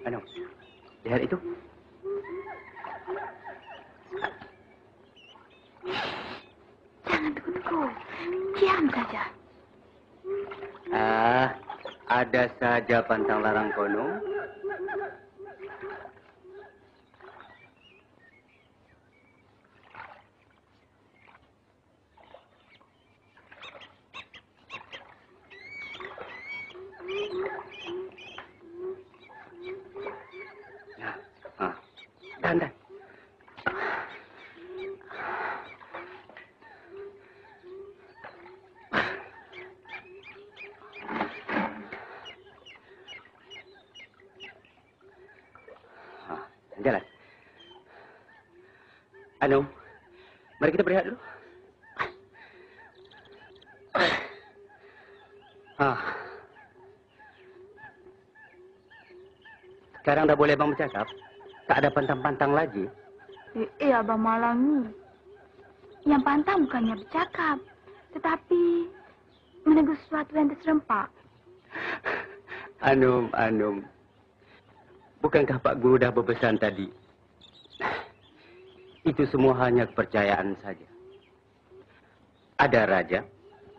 Anu, lihat itu. Jangan tunggu-tunggu. Diam saja. Ada saja pantang larang kono. Dan. Jalan. Anu, mari kita berehat dulu. Sekarang dah boleh abang bercakap. Tak ada pantang-pantang lagi. Abang Malangi. Yang pantang bukannya bercakap, tetapi menegur sesuatu yang terserempak. Anum. Bukankah Pak Guru dah berpesan tadi? Itu semua hanya kepercayaan saja. Ada raja,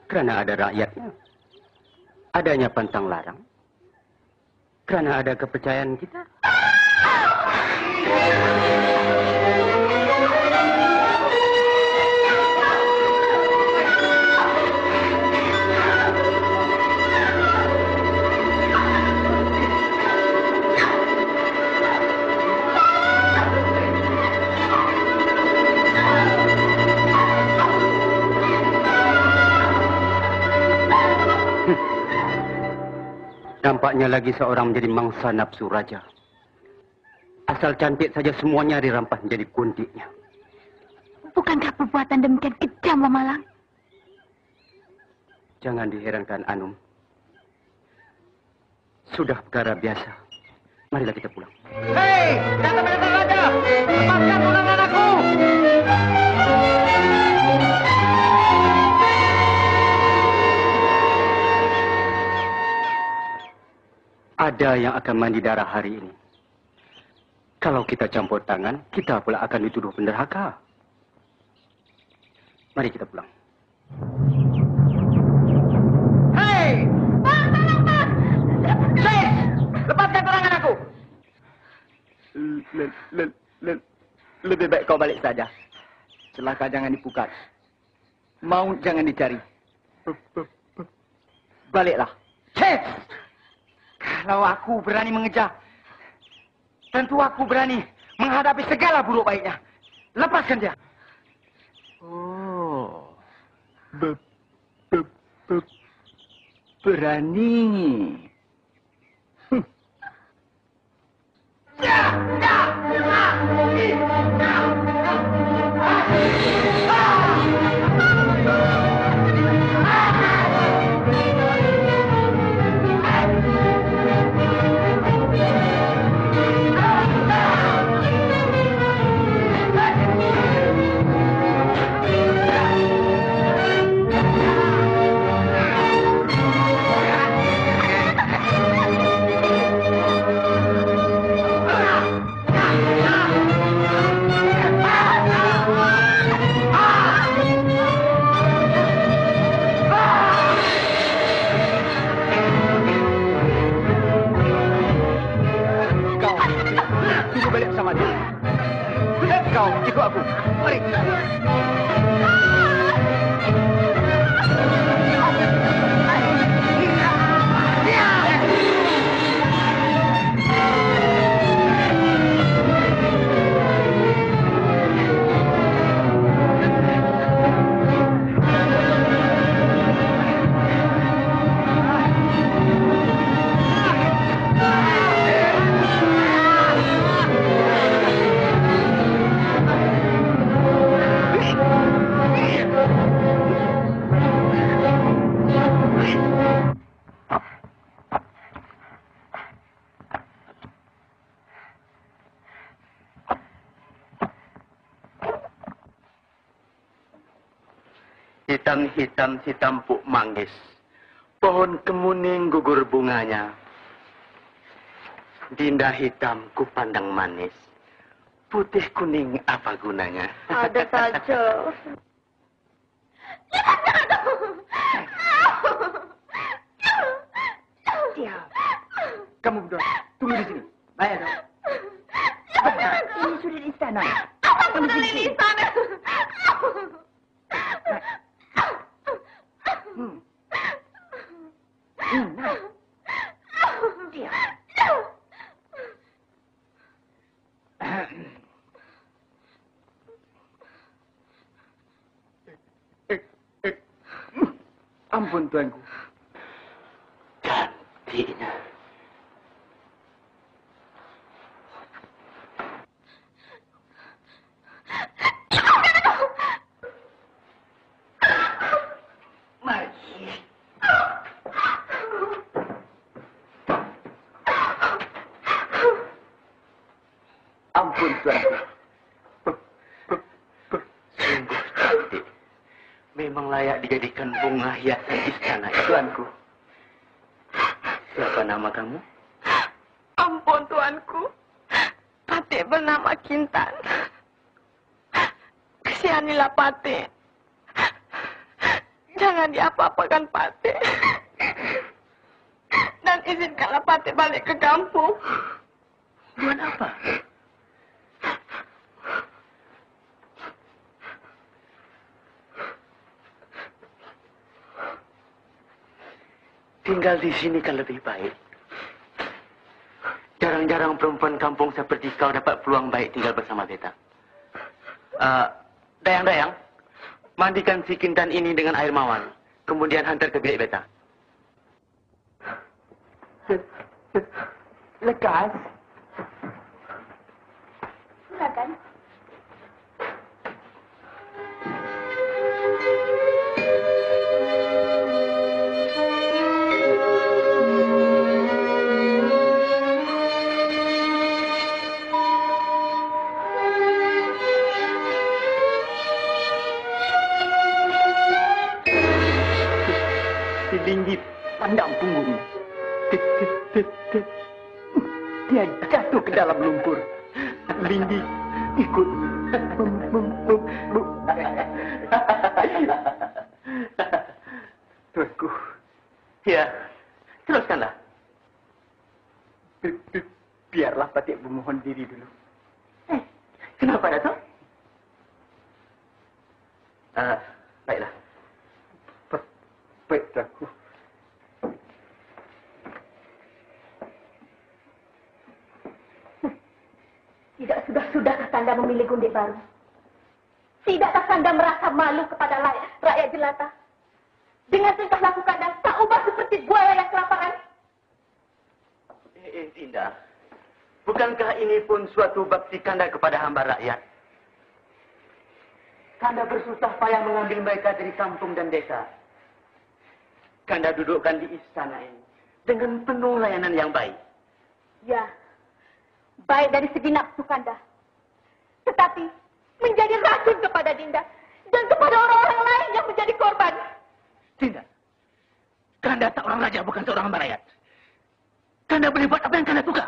kerana ada rakyatnya. Adanya pantang larang, kerana ada kepercayaan kita. Nampaknya lagi seorang menjadi mangsa nafsu raja. Asal cantik saja semuanya dirampas menjadi kuntiknya. Bukankah perbuatan demikian kejam, Bang Malang? Jangan diherankan, Anum. Sudah perkara biasa. Marilah kita pulang. Hei, datang raja! Lepaskan tunangan aku! Ada yang akan mandi darah hari ini. Kalau kita campur tangan, kita pula akan dituduh penderhaka. Mari kita pulang. Hei! Sis! Lepaskan tunangan aku! Lebih baik kau balik saja. Celaka jangan dipukat. Maut jangan dicari. Baliklah. Sis! Kalau aku berani mengejar, tentu aku berani menghadapi segala buruk baiknya. Lepaskan dia. Oh. Berani. Kau ikut aku. Mari. Hitam-hitam si tampuk manggis. Pohon kemuning gugur bunganya. Dinda hitam ku pandang manis. Putih kuning apa gunanya? Ada saja. Diam. Kamu berdua, tunggu di sini. Bayar dong. Ini sudah di istana. Kamu sudah di istana. Nah. Diam. Ampun tuanku. Cantiknya. Mari. Ampun tuanku. Sungguh cantik. Memang layak dijadikan bunga hiasan istana tuanku. Siapa nama kamu? Ampun tuanku. Patik bernama Kintan. Kesihanilah Patik. Jangan diapa-apakan Patik. Dan izinkanlah Patik balik ke kampung. Buat apa? Tinggal di sini kan lebih baik. Jarang-jarang perempuan kampung seperti kau dapat peluang baik tinggal bersama beta. Dayang-dayang, mandikan si Kintan ini dengan air mawar. Kemudian hantar ke bilik beta. Lekas. Silakan. Si Linggi pandang punggungnya. Dia jatuh ke dalam lumpur. Linggi ikut. Tuanku. Ya, teruskanlah. Biarlah Patik memohon diri dulu. Kenapa, Dato'? Baiklah. Baik, tuanku. Tidak sudah-sudahkah Kanda memilih gundik baru? Tidakkah Kanda merasa malu kepada rakyat jelata? Dengan tingkah laku Kanda tak ubah seperti buaya yang kelaparan. Dinda, bukankah ini pun suatu bakti Kanda kepada hamba rakyat? Kanda bersusah payah mengambil mereka dari kampung dan desa. Kanda dudukkan di istana ini dengan penuh layanan yang baik. Ya, baik dari segi nafsu Kanda. Tetapi menjadi racun kepada Dinda dan kepada orang-orang lain yang menjadi korban. Dinda, Kanda seorang raja bukan seorang hamba rakyat. Kanda boleh buat apa yang Kanda suka.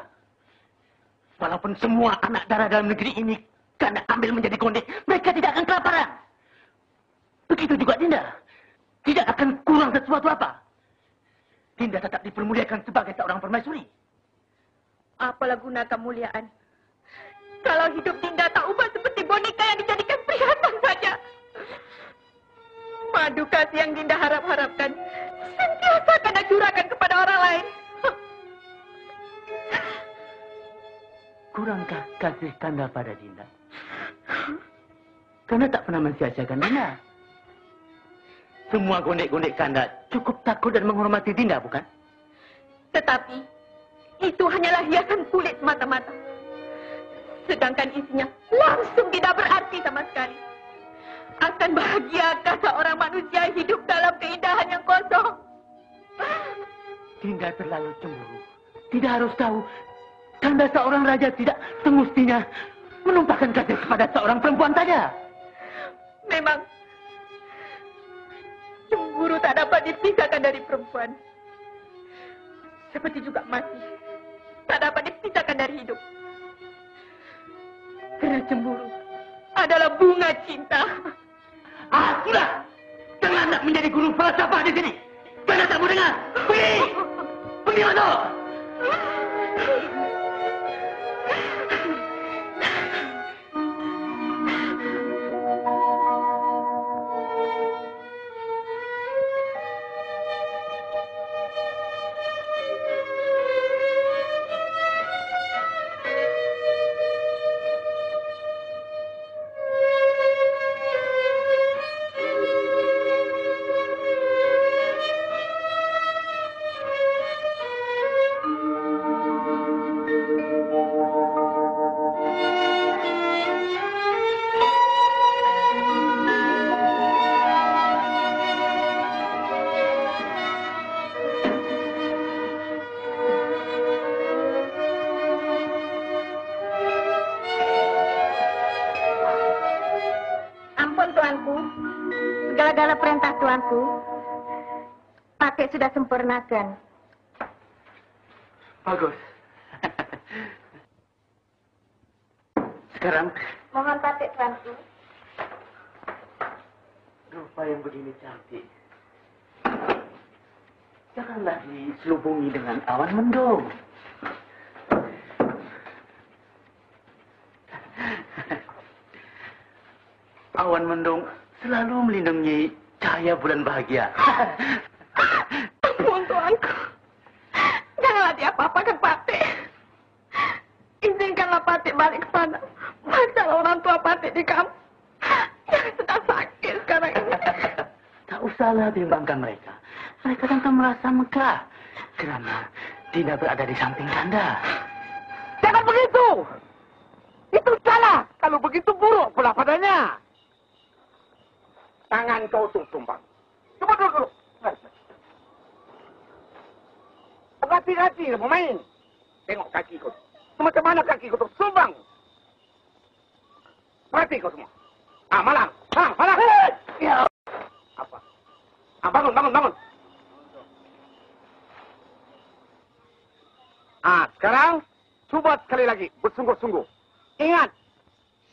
Walaupun semua anak darah dalam negeri ini Kanda ambil menjadi konde, mereka tidak akan kelaparan. Begitu juga Dinda. Tidak akan kurang sesuatu apa. Dinda tetap dipermuliakan sebagai seorang permaisuri. Apalah guna kemuliaan kalau hidup Dinda tak ubah seperti boneka yang dijadikan perhiasan saja. Madu kasih yang Dinda harap-harapkan sentiasa Kanda curahkan kepada orang lain. Kurangkah kasih Kanda pada Dinda? Kanda tak pernah mensia-siakan Dinda. Semua gondek-gondek Kanda cukup takut dan menghormati Dinda, bukan? Tetapi itu hanyalah hiasan kulit mata-mata. Sedangkan isinya langsung tidak berarti sama sekali. Akan bahagiakah seorang manusia hidup dalam keindahan yang kosong? Dinda terlalu cemburu. Tidak harus tahu. Kanda seorang raja tidak semestinya menumpahkan kasih kepada seorang perempuan saja. Memang cemburu tak dapat dipisahkan dari perempuan. Seperti juga mati, tak dapat dipisahkan dari hidup. Karena cemburu adalah bunga cinta. Sudah! Jangan nak menjadi guru falsafah di sini. Jangan tak mau dengar. Pergi! Pergi masuk! Segala perintah tuanku, Patik sudah sempurnakan. Bagus. Sekarang, Mohon Patik tuanku. rupa yang begini cantik. Janganlah diselubungi dengan awan mendung. Awan mendung selalu melindungi cahaya bulan bahagia. Ampun tuanku. Janganlah diapa-apakan Patik. Izinkanlah Patik balik ke sana. Masalah orang tua Patik di kampung yang sedang sakit sekarang ini. Tak usahlah bimbangkan mereka. Mereka tentu merasa megah kerana Dina berada di samping Kanda. Jangan begitu. Itu salah. Kalau begitu buruk pula padanya. Tangan kau tuh tumbang. Coba dulu. Hati-hati pemain. Tengok kaki kau. Macam mana kaki kau tuh tumbang. Perhati kau semua. Malang. Malang. Ya. Apa? Bangun. Sekarang coba sekali lagi bersungguh-sungguh. Ingat,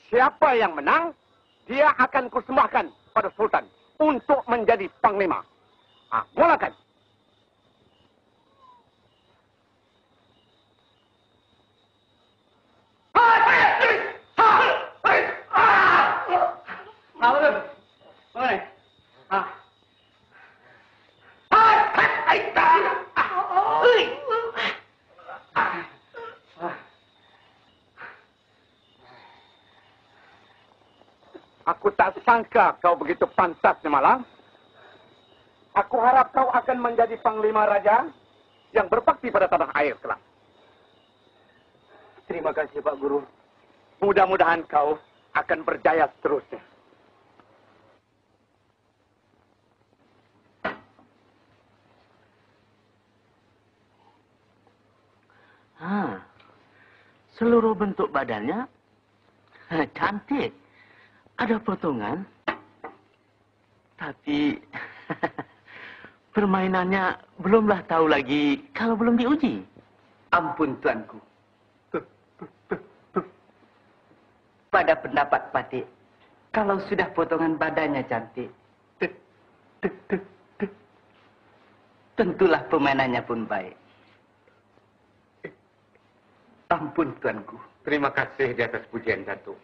siapa yang menang, dia akan kursembahkan pada Sultan untuk menjadi panglima. Mulakan. Aku tak sangka kau begitu pantasnya Malang. Aku harap kau akan menjadi panglima raja yang berbakti pada tanah air kelak. Terima kasih Pak Guru. Mudah-mudahan kau akan berjaya seterusnya. Seluruh bentuk badannya cantik. Ada potongan, tapi permainannya belumlah tahu lagi kalau belum diuji. Ampun tuanku. Pada pendapat Patik, kalau sudah potongan badannya cantik, tentulah permainannya pun baik. Ampun tuanku. Terima kasih di atas pujian Datuk.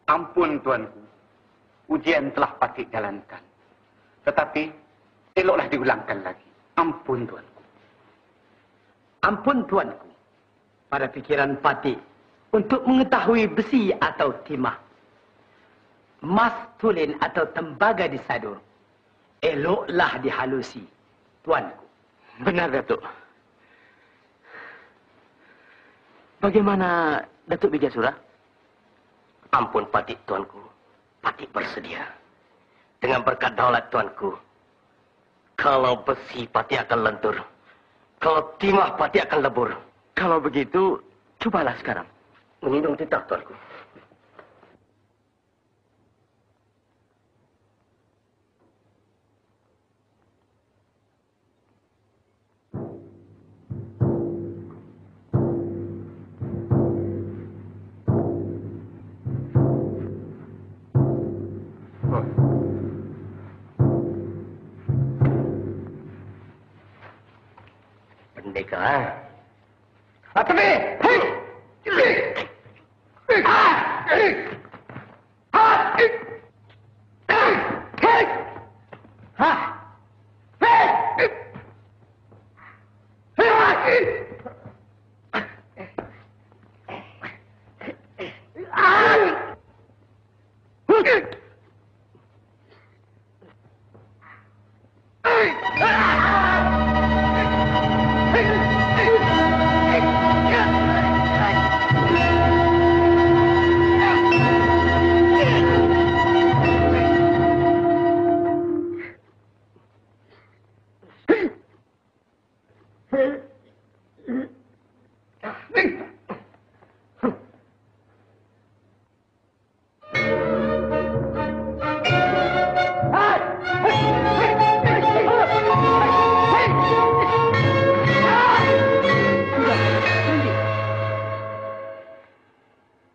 Ampun tuanku. Ujian telah Patik jalankan. Tetapi eloklah diulangkan lagi. Ampun tuanku. Ampun tuanku. Pada pikiran Patik untuk mengetahui besi atau timah, emas tulin atau tembaga disadur, eloklah dihalusi, tuanku. Benar, Datuk. Bagaimana Datuk Bijasura? Ampun Patik tuanku. Patik bersedia. Dengan berkat daulat tuanku. Kalau besi Patik akan lentur. Kalau timah Patik akan lebur. Kalau begitu, cobalah sekarang. Menginung titah tuanku. pendekar. Tapi,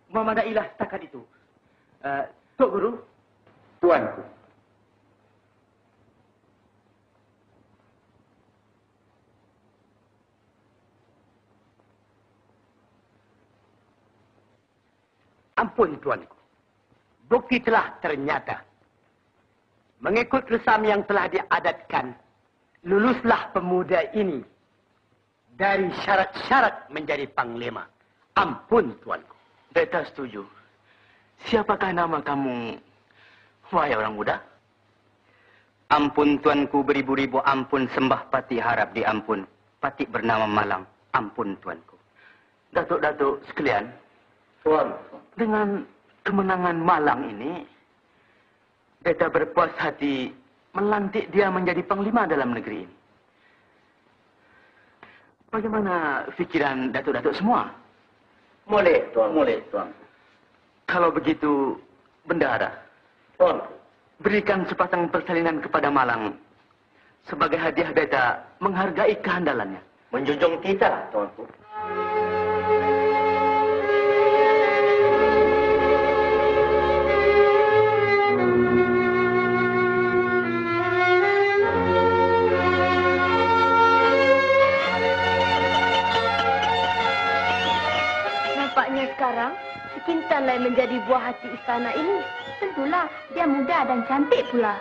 memadailah setakat itu. Tok Guru. Tuanku. Ampun, tuanku. Bukti telah ternyata. Mengikut resam yang telah diadatkan, luluslah pemuda ini dari syarat-syarat menjadi panglima. Ampun, tuanku. Beta setuju. Siapakah nama kamu, wahai orang muda? Ampun, tuanku, beribu-ribu ampun, sembah pati harap diampun. Pati bernama Malang. Ampun, tuanku. Datuk-datuk sekalian, Tuan. dengan kemenangan Malang ini, beta berpuas hati melantik dia menjadi panglima dalam negeri ini. Bagaimana fikiran datuk-datuk semua? Boleh, tuan. Boleh, tuan. Kalau begitu, bendahara, Tuan. berikan sepasang persalinan kepada Malang sebagai hadiah beta menghargai kehandalannya. Menjunjung titah, tuanku. Nampaknya sekarang, si Kintan lah yang menjadi buah hati istana ini. Tentulah, dia muda dan cantik pula.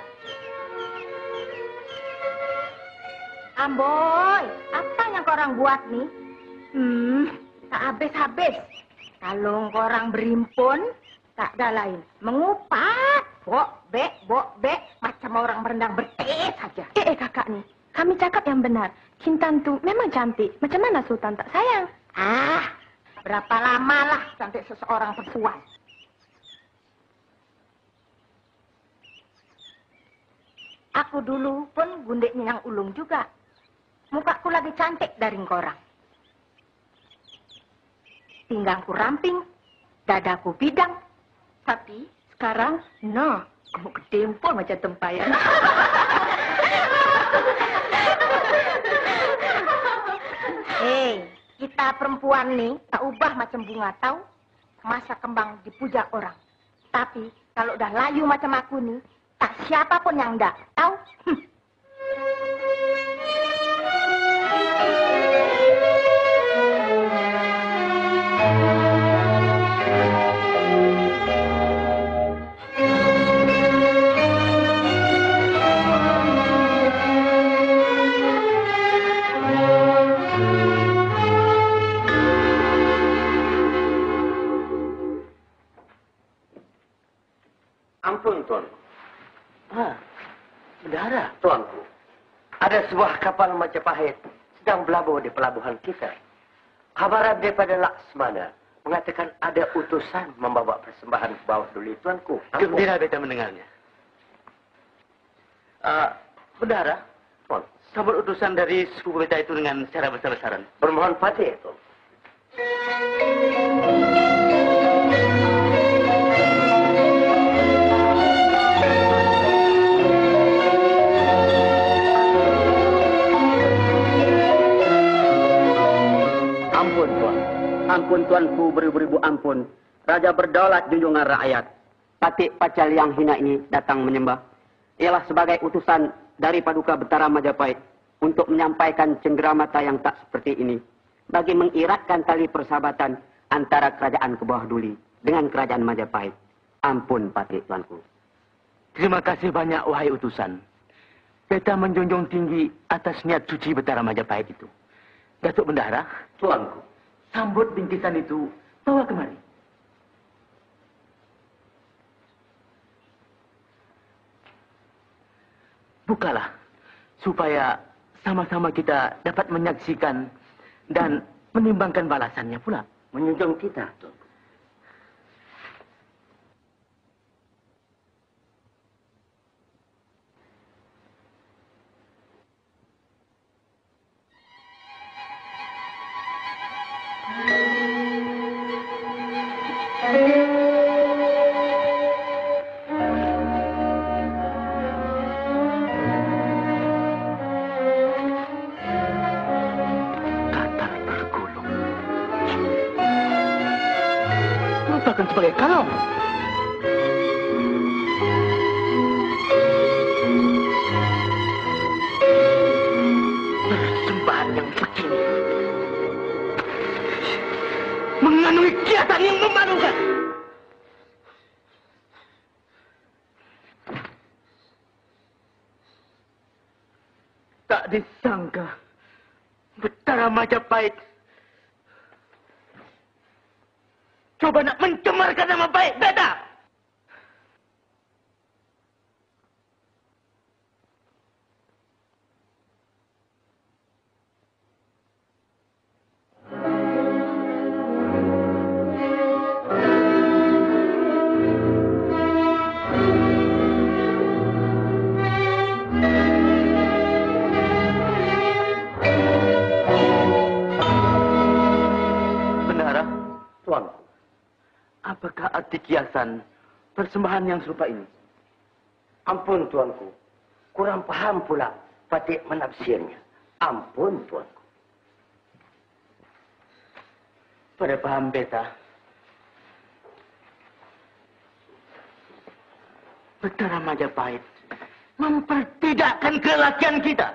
Amboy, apa yang korang buat nih? Tak habis-habis. Kalau korang berimpun, tak ada lain. Mengupat, bok bek, macam orang berendang berteh saja. Kakak nih, kami cakap yang benar. Kintan tuh memang cantik. Macam mana Sultan tak sayang? Berapa lama lah cantik seseorang perempuan? Aku dulu pun gundeknya yang ulung juga. Mukaku lagi cantik dari korang. Pinggangku ramping, dadaku bidang. Tapi sekarang, kamu kedempul macam tempayan. Hei, kita perempuan nih tak ubah macam bunga tahu. Masa kembang dipuja orang. Tapi kalau udah layu macam aku nih, tak siapapun yang enggak tahu. Ampun, tuanku. Bendahara, Tuanku, ada sebuah kapal Majapahit sedang berlabuh di pelabuhan kita. Kabar daripada Laksmana mengatakan ada utusan membawa persembahan ke bawah dulu, tuanku. gembira beta mendengarnya. Bendahara, Tuan, sambut utusan dari suku beta itu dengan secara besar-besaran. bermohon pati, tuan. Ampun, tuan. Ampun, tuanku, beribu-ribu ampun. Raja berdaulat junjungan rakyat. Patik Pacal yang hina ini datang menyembah. Ialah sebagai utusan dari Paduka Betara Majapahit untuk menyampaikan cenderamata yang tak seperti ini bagi mengiratkan tali persahabatan antara kerajaan Kebawah Duli dengan kerajaan Majapahit. Ampun, Patih, tuanku. Terima kasih banyak, wahai utusan. Beta menjunjung tinggi atas niat suci Betara Majapahit itu. Datuk Bendahara, Tuanku. sambut bingkisan itu, bawa kemari. Bukalah, supaya sama-sama kita dapat menyaksikan dan menimbangkan balasannya pula. Menjunjung kita, tuanku. Merupakan sebagai kau. Persembahan yang begini mengandungi kiasan yang memalukan. Tak disangka Betara Majapahit coba nak mencemarkan nama baik beta. Bendahara, Tuanku. apakah arti kiasan persembahan yang serupa ini? Ampun, tuanku. Kurang paham pula Patih menafsirnya. Ampun, tuanku. Pada paham beta, Betara Majapahit mempertidakkan kelatihan kita.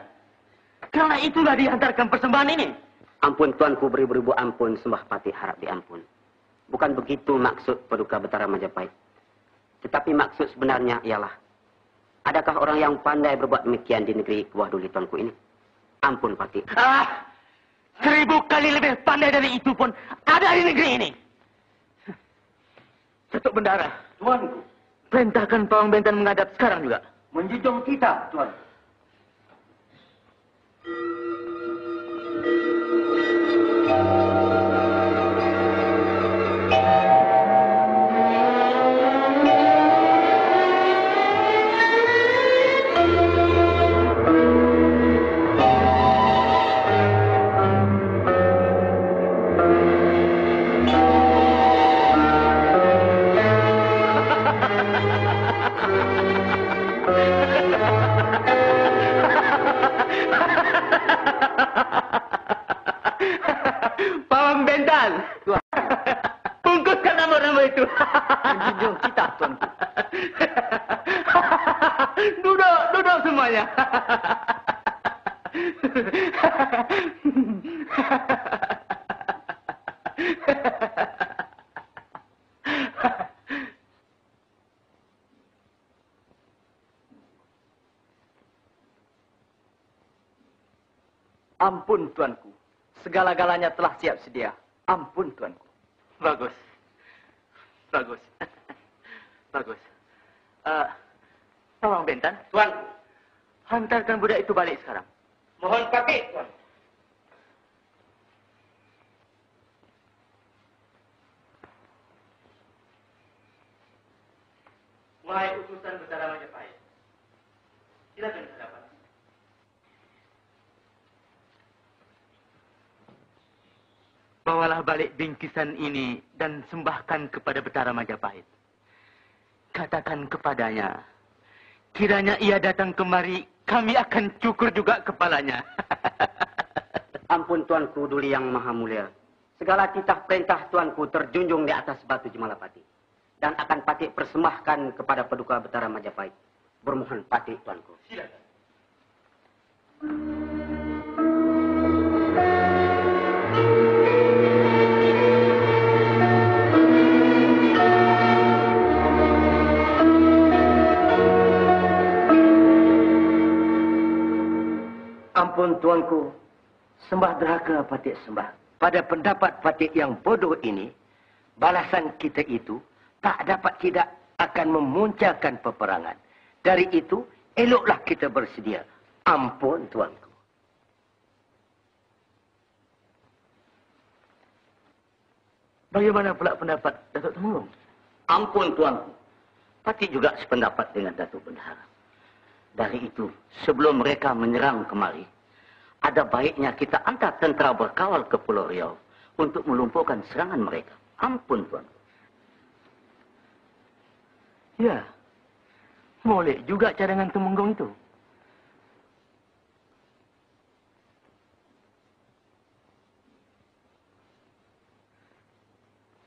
Karena itulah dihantarkan persembahan ini. Ampun, tuanku, beribu-ribu ampun. Sembah Patih harap diampun. Bukan begitu maksud Paduka Betara Majapahit. Tetapi maksud sebenarnya ialah, adakah orang yang pandai berbuat demikian di negeri Kebawah Duli, tuanku ini? Ampun, Patih. 1000 kali lebih pandai dari itu pun ada di negeri ini. Datuk Bendahara, Tuanku. perintahkan Pawang Bentan menghadap sekarang juga. Menjunjung kita, tuanku. Pawang Bentan, bungkuskan nama-nama itu. Menjunjung kita, tuanku. Duduk semuanya. Ampun, tuanku. Segala-galanya telah siap sedia. Ampun, tuanku. Bagus. Bagus. Pawang Bentan, Tuanku. hantarkan budak itu balik sekarang. Mohon Patih, tuan. Wahai utusan Betara Majapahit, silakan ke hadapan. Bawalah balik bingkisan ini dan sembahkan kepada Betara Majapahit. Katakan kepadanya, kiranya ia datang kemari, kami akan cukur juga kepalanya. Ampun, tuanku Duli yang maha mulia. Segala titah perintah tuanku terjunjung di atas batu Jemalapati. Dan akan Patih persembahkan kepada Paduka Betara Majapahit. Bermohon Patih, tuanku. Silakan. Ampun tuanku, sembah derhaka Patik Sembah. Pada pendapat Patik yang bodoh ini, balasan kita itu tak dapat tidak akan memuncakkan peperangan. Dari itu, eloklah kita bersedia. Ampun tuanku. Bagaimana pula pendapat Datuk Temenggung? Ampun tuanku. Patik juga sependapat dengan Datuk Bendahara. Dari itu, sebelum mereka menyerang kemari, ada baiknya kita hantar tentera berkawal ke Pulau Riau untuk melumpuhkan serangan mereka. Ampun tuanku. Ya, boleh juga cadangan Temenggung itu.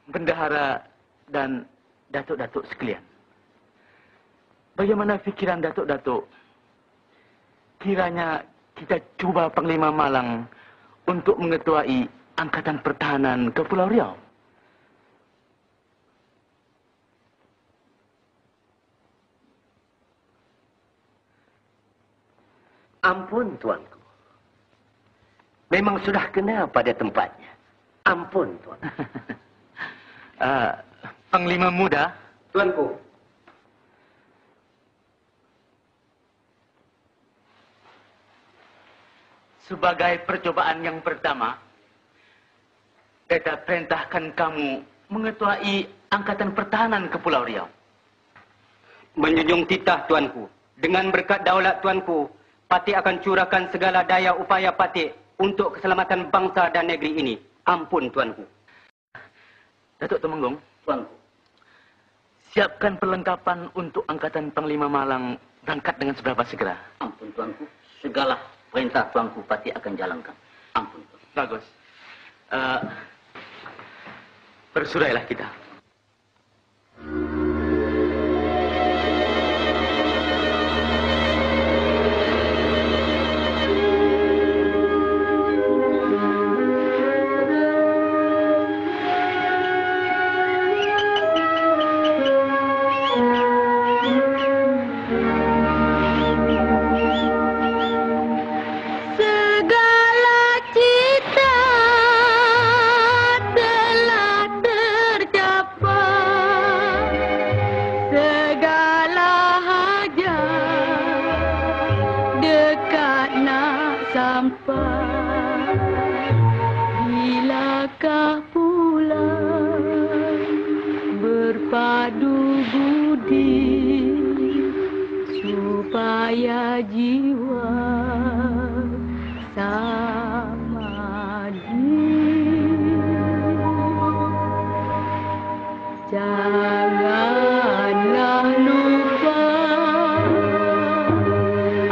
Bendahara dan datuk-datuk sekalian. Bagaimana fikiran datuk-datuk? Kiranya kita cuba Panglima Malang untuk mengetuai Angkatan Pertahanan ke Pulau Riau. Ampun tuanku. Memang sudah kena pada tempatnya. Ampun tuanku. Panglima muda, Tuanku. sebagai percobaan yang pertama, beta perintahkan kamu mengetuai Angkatan Pertahanan ke Pulau Riau. Menjunjung titah Tuanku. Dengan berkat daulat Tuanku, Patik akan curahkan segala daya upaya Patik untuk keselamatan bangsa dan negeri ini. Ampun Tuanku. Datuk Temenggung, Tuanku. siapkan perlengkapan untuk Angkatan Panglima Malang berangkat dengan seberapa segera. Ampun tuanku. Segala perintah tuanku Patik akan jalankan. Ampun tuanku. Bagus. Bersurailah kita. Bilakah pulang berpadu budi supaya jiwa samadi. Janganlah lupa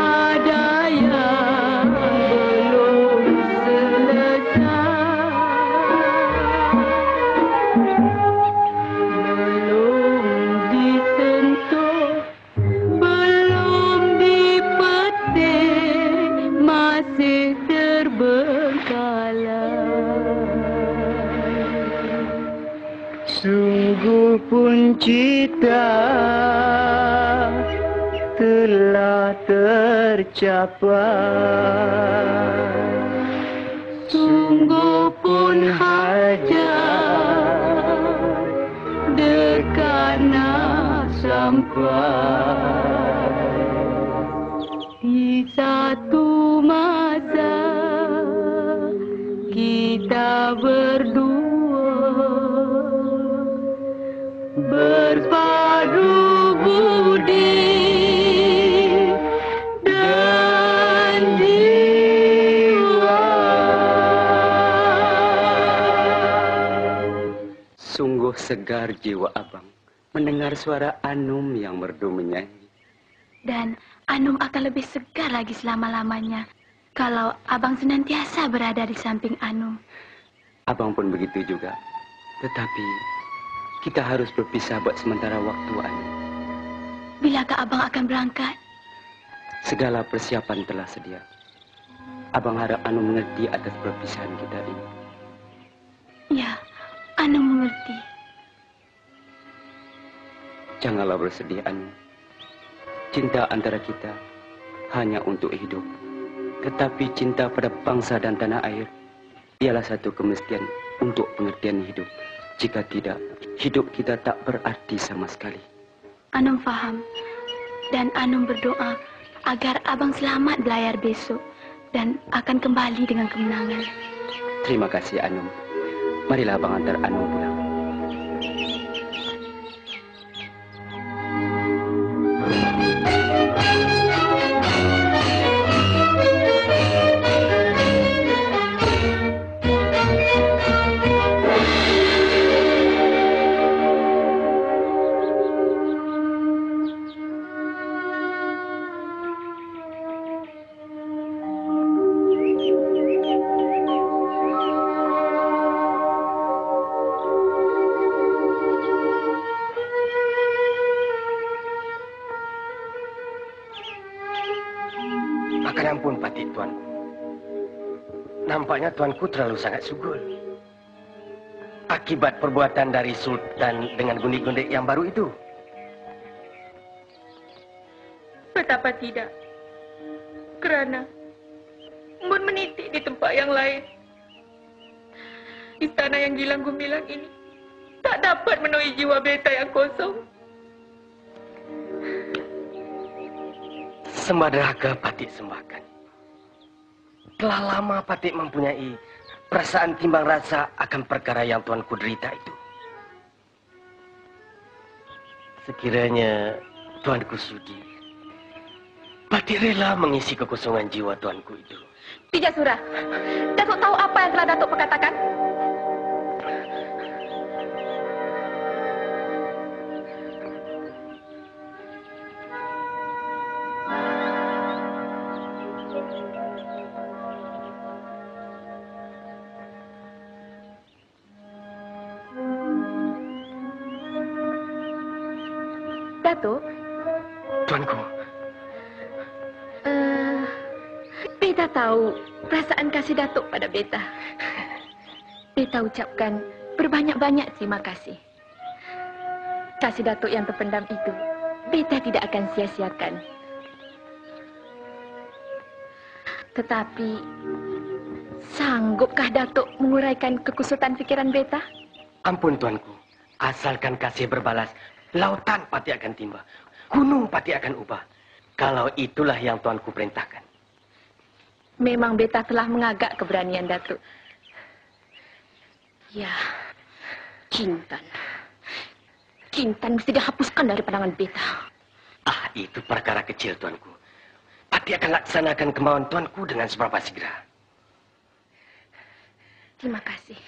ada yang belum selesai, belum disentuh, belum dipetik, masih terbengkalai. Sungguh pun cita telah tercapai, sungguh pun hajat dekat nak sampai. Di satu masa kita berdua berpadu budi dan jiwa. Sungguh segar jiwa abang mendengar suara Anum yang merdu menyanyi. Dan Anum akan lebih segar lagi selama-lamanya kalau abang senantiasa berada di samping Anum. Abang pun begitu juga. Tetapi kita harus berpisah buat sementara waktu, Anum. Bilakah abang akan berangkat? Segala persiapan telah sedia. Abang harap Anum mengerti atas perpisahan kita ini. Ya, Anum mengerti. Janganlah bersedih, Anum. Cinta antara kita hanya untuk hidup, Tetapi cinta pada bangsa dan tanah air ialah satu kemestian untuk pengertian hidup. Jika tidak, hidup kita tak berarti sama sekali. Anum faham. Dan Anum berdoa agar abang selamat belayar besok dan akan kembali dengan kemenangan. Terima kasih, Anum. Marilah abang antar Anum pulang. Makan ampun, Patik Tuanku. Nampaknya Tuanku terlalu sangat sugul. Akibat perbuatan dari Sultan dengan gundik-gundik yang baru itu. Betapa tidak. Kerana Mun menitik di tempat yang lain. Istana yang gilang gemilang ini tak dapat memenuhi jiwa beta yang kosong. Sembah derhaka Patik sembahkan. Telah lama Patik mempunyai perasaan timbang rasa akan perkara yang Tuanku derita itu. Sekiranya Tuanku sudi, Patik rela mengisi kekosongan jiwa Tuanku itu. Pijasura, Datuk tahu apa yang telah Datuk perkatakan? Datuk? Tuanku. Beta tahu perasaan kasih Datuk pada Beta. Beta ucapkan berbanyak-banyak terima kasih. Kasih Datuk yang terpendam itu, Beta tidak akan sia-siakan. Tetapi, sanggupkah Datuk menguraikan kekusutan fikiran Beta? Ampun Tuanku, asalkan kasih berbalas, lautan Patik akan timba, gunung Patik akan ubah. Kalau itulah yang Tuanku perintahkan. Memang Beta telah mengagak keberanian Datuk. Ya, Kintan. Kintan mesti dihapuskan dari pandangan Beta. Ah, itu perkara kecil Tuanku. Patik akan laksanakan kemauan Tuanku dengan seberapa segera. Terima kasih.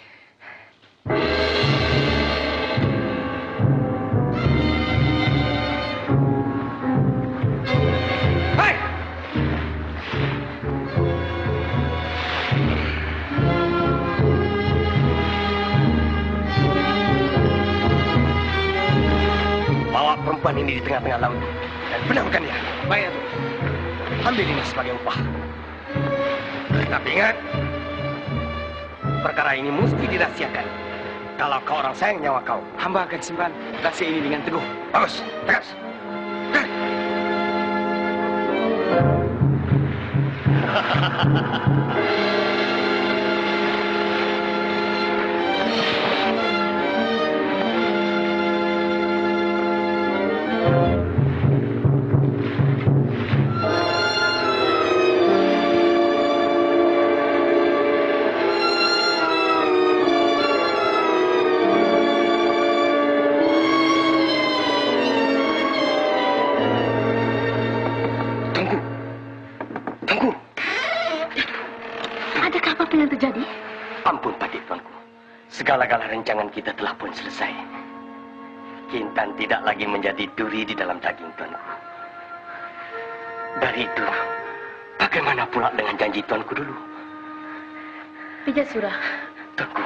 Perempuan ini di tengah-tengah laut dan benamkan dia. Baik, Datuk. Ambil ini sebagai upah. Tapi ingat, perkara ini mesti dirahsiakan. Kalau kau orang sayang nyawa kau, Hamba akan simpan rahasia ini dengan teguh. bagus, tegas. Segala-gala rancangan kita telah pun selesai. Kintan tidak lagi menjadi duri di dalam daging Tuanku. Dari itu, bagaimana pula dengan janji Tuanku dulu? Pijasura. Tuanku.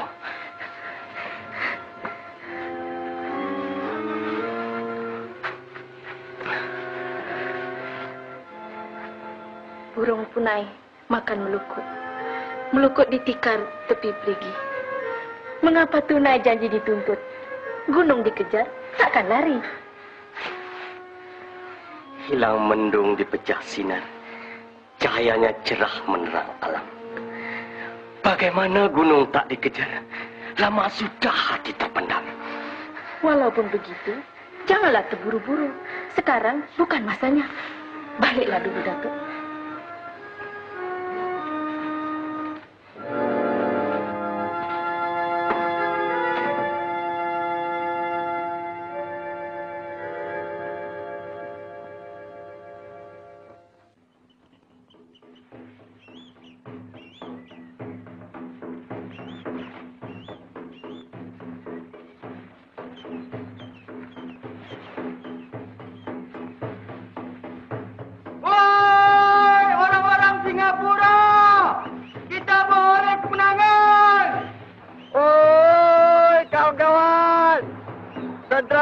Burung punai makan melukut. Melukut di tikar tepi perigi. Mengapa tunai janji dituntut? Gunung dikejar, takkan lari. Hilang mendung di pecah sinar. Cahayanya cerah menerang alam. Bagaimana gunung tak dikejar? Lama sudah hati terpendam. Walaupun begitu, janganlah terburu-buru. Sekarang bukan masanya. Baliklah dulu, Datuk.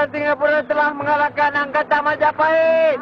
Singapura telah mengalahkan Angkatan Majapahit.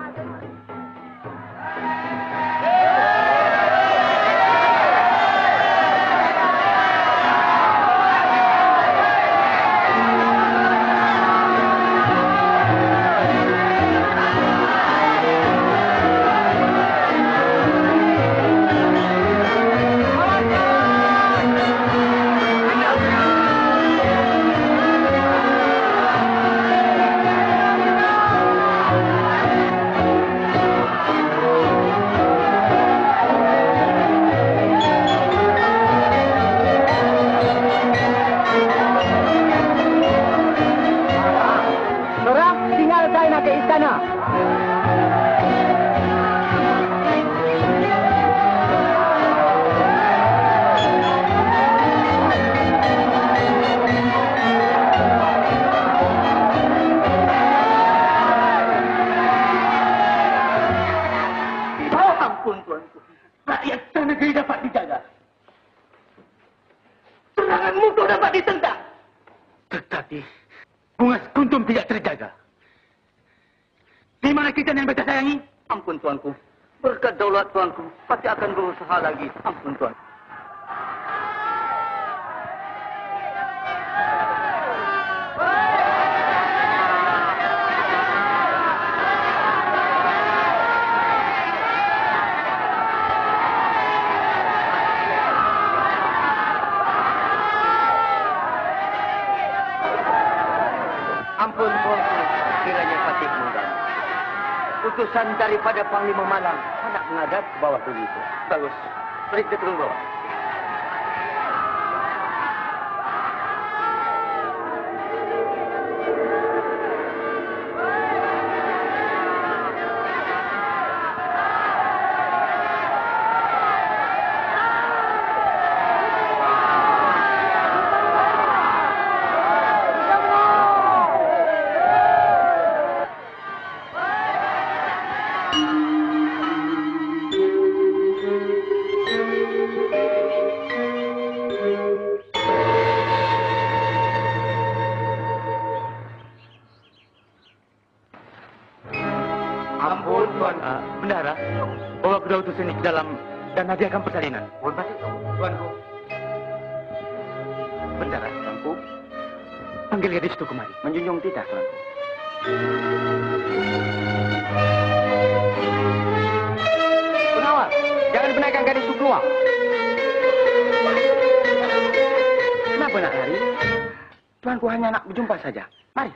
Tetapi Bunga Kuntum tidak terjaga. Di mana kita yang kita sayangi? Ampun tuanku. Berkat daulat tuanku, pasti akan berusaha lagi. Ampun tuan. Ampun tuanku, kiranya Patih mengganggu. Utusan daripada Panglima Malang hendak menghadap ke bawah dulu itu. Bagus. Mari kita turun bawah. Ampun, Tuan. Bendara, bawa kedua utusan ini ke dalam dan hadiahkan persalinan. Mohon pasti, tuanku. Bendara, Tuanku. Panggil gadis itu kemari. Menjunjung titah, tuanku. Pengawal, jangan benarkan gadis itu keluar. Kenapa nak lari? Tuanku hanya nak berjumpa saja. Mari.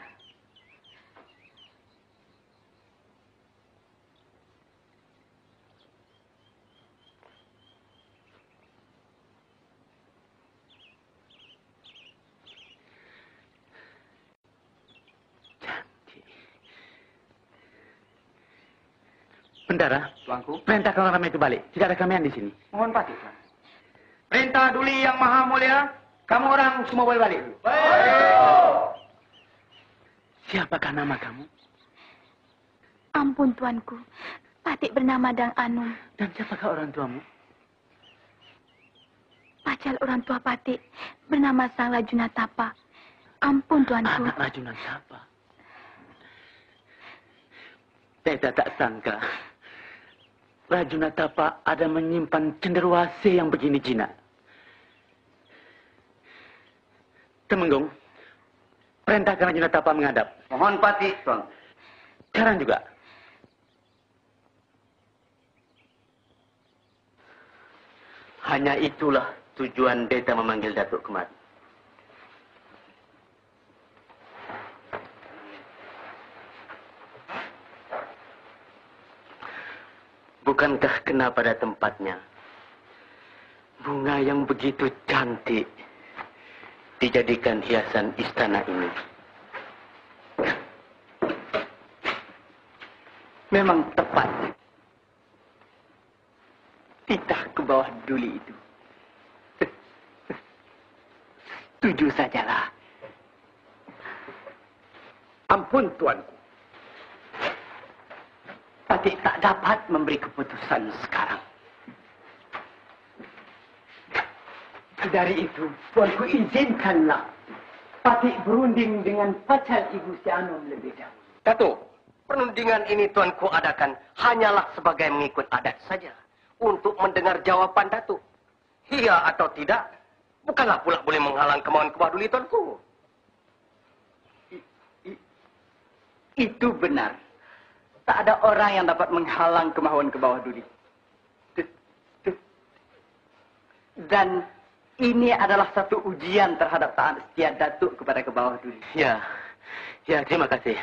Bendara, Tuanku. perintahkan orang ramai itu balik. Tidak ada keramaian di sini. Mohon pasti, tuan. Perintah Duli yang Maha Mulia, kamu orang semua boleh balik. Siapakah nama kamu? Ampun tuanku, Patik bernama Dang Anum. Dan siapakah orang tuamu? Pacal orang tua Patik bernama Sang Rajunatapa. Ampun tuanku. Anak Rajunatapa. Saya tak sangka Rajunatapa ada menyimpan cenderawasih yang begini jinak. Temenggung, perintahkan Rajunatapa menghadap. Mohon Patih, tuan. Sekarang juga. Hanya itulah tujuan beta memanggil Datuk kemari. Bukankah kena pada tempatnya bunga yang begitu cantik dijadikan hiasan istana ini? Memang tepat. Titah ke bawah duli itu. Setuju sajalah. Ampun, tuanku. Patik tak dapat memberi keputusan sekarang. Dari itu, tuanku izinkanlah Patik berunding dengan pacar ibu si Anum lebih dahulu. Datuk, perundingan ini tuanku adakan hanyalah sebagai mengikut adat saja. Untuk mendengar jawaban Datuk. Iya atau tidak, bukanlah pula boleh menghalang kemauan Kebawah Duli tuanku. Itu benar. Tak ada orang yang dapat menghalang kemauan Kebawah Duli. Dan ini adalah satu ujian terhadap taat setia Datuk kepada Kebawah Duli. Ya, terima kasih.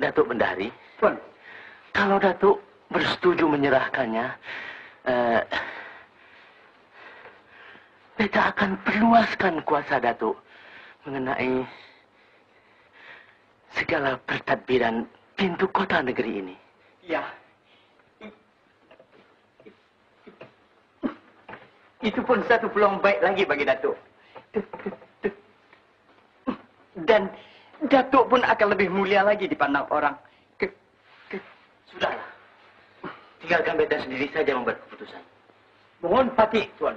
Datuk Bendahari. Tuan. Kalau Datuk bersetuju menyerahkannya, beta akan perluaskan kuasa Datuk mengenai segala pertadbiran pintu kota negeri ini. Ya. Itu pun satu peluang baik lagi bagi Datuk. Dan Datuk pun akan lebih mulia lagi dipandang orang. Sudahlah. Tinggalkan beta sendiri saja membuat keputusan. Mohon Patik, Tuan.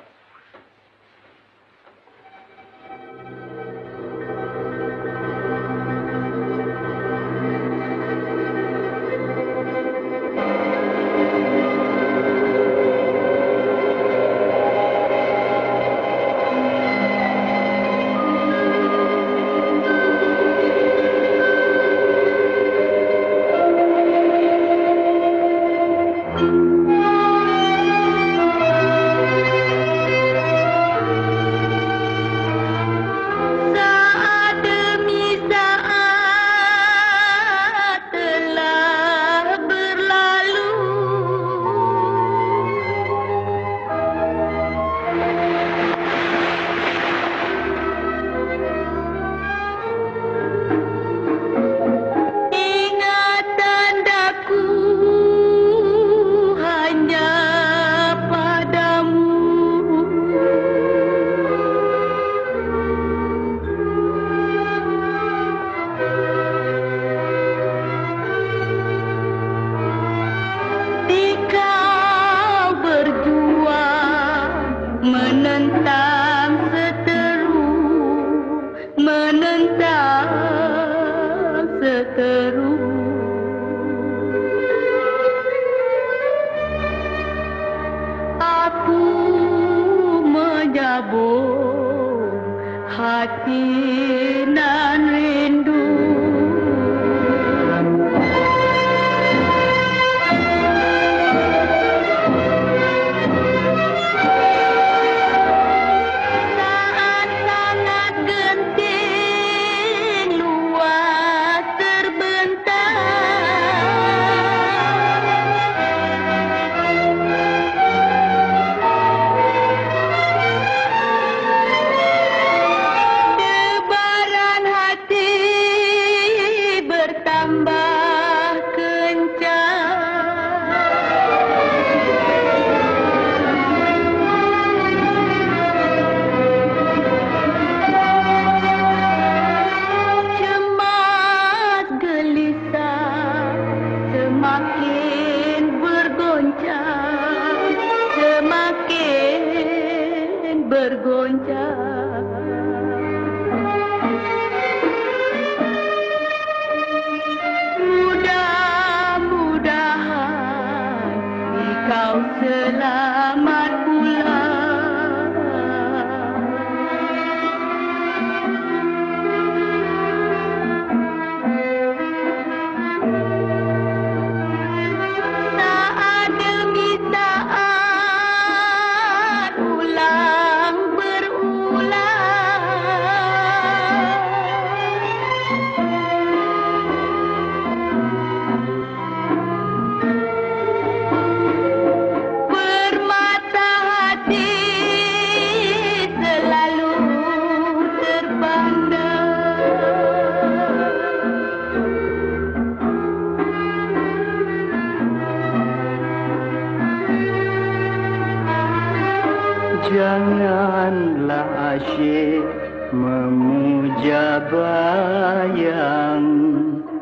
janganlah asyik memuja bayang,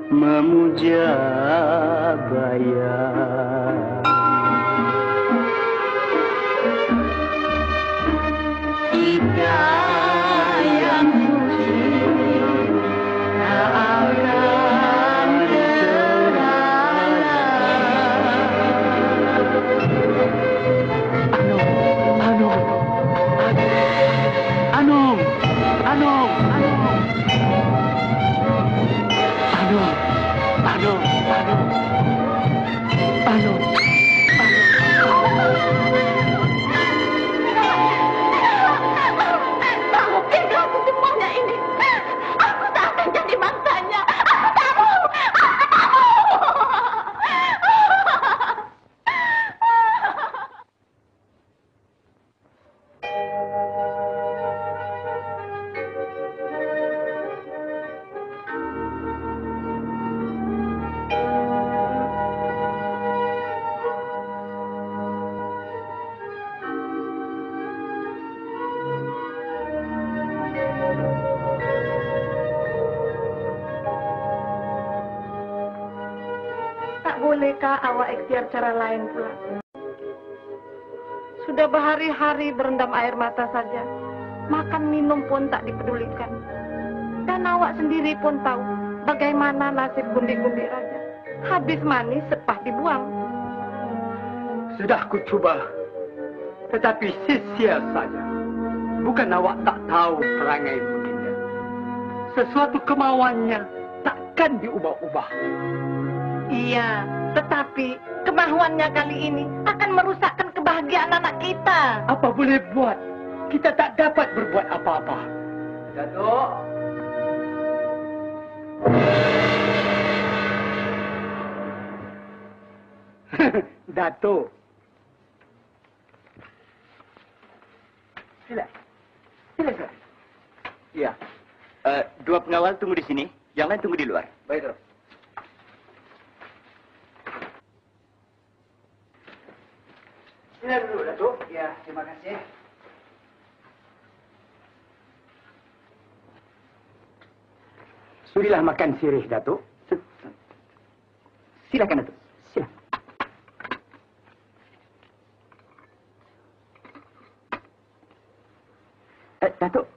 memuja bayang. Kita yang suci tak akan Maafkan aku semuanya ini. Aku tak akan jadi mangsanya. Aku tak mau. Aku tak mau. Tak bolehkah awak ikhtiar cara lain pula? Sudah berhari-hari berendam air mata saja. Makan minum pun tak dipedulikan. Dan awak sendiri pun tahu bagaimana nasib gundi-gundi raja. Habis manis sepah dibuang. Sudah ku cuba, tetapi sia-sia saja. Bukan awak tak tahu perangai Baginda. Sesuatu kemauannya takkan diubah-ubah. Iya, tetapi kemahuannya kali ini akan merusakkan kebahagiaan anak kita. Apa boleh buat? Kita tak dapat berbuat apa-apa. Datuk. Datuk. Sila. Sila, Sila. Ya. Dua pengawal tunggu di sini, yang lain tunggu di luar. Baik, Datuk. Sila dulu, Datuk. Ya, terima kasih. Sudilah makan sirih, Datuk. Silakan, Datuk. Silakan. Datuk.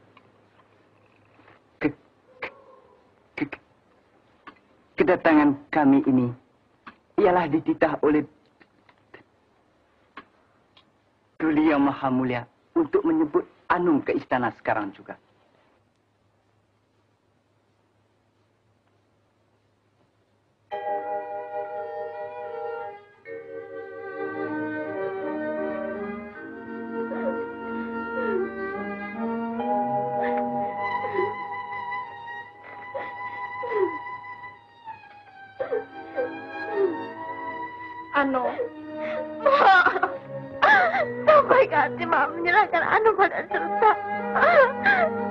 Kedatangan kami ini ialah dititah oleh Tuli Yang Maha Mulia untuk menyebut Anum ke istana sekarang juga. Anu, sampai hati Mak menyerahkan Anu pada Serta.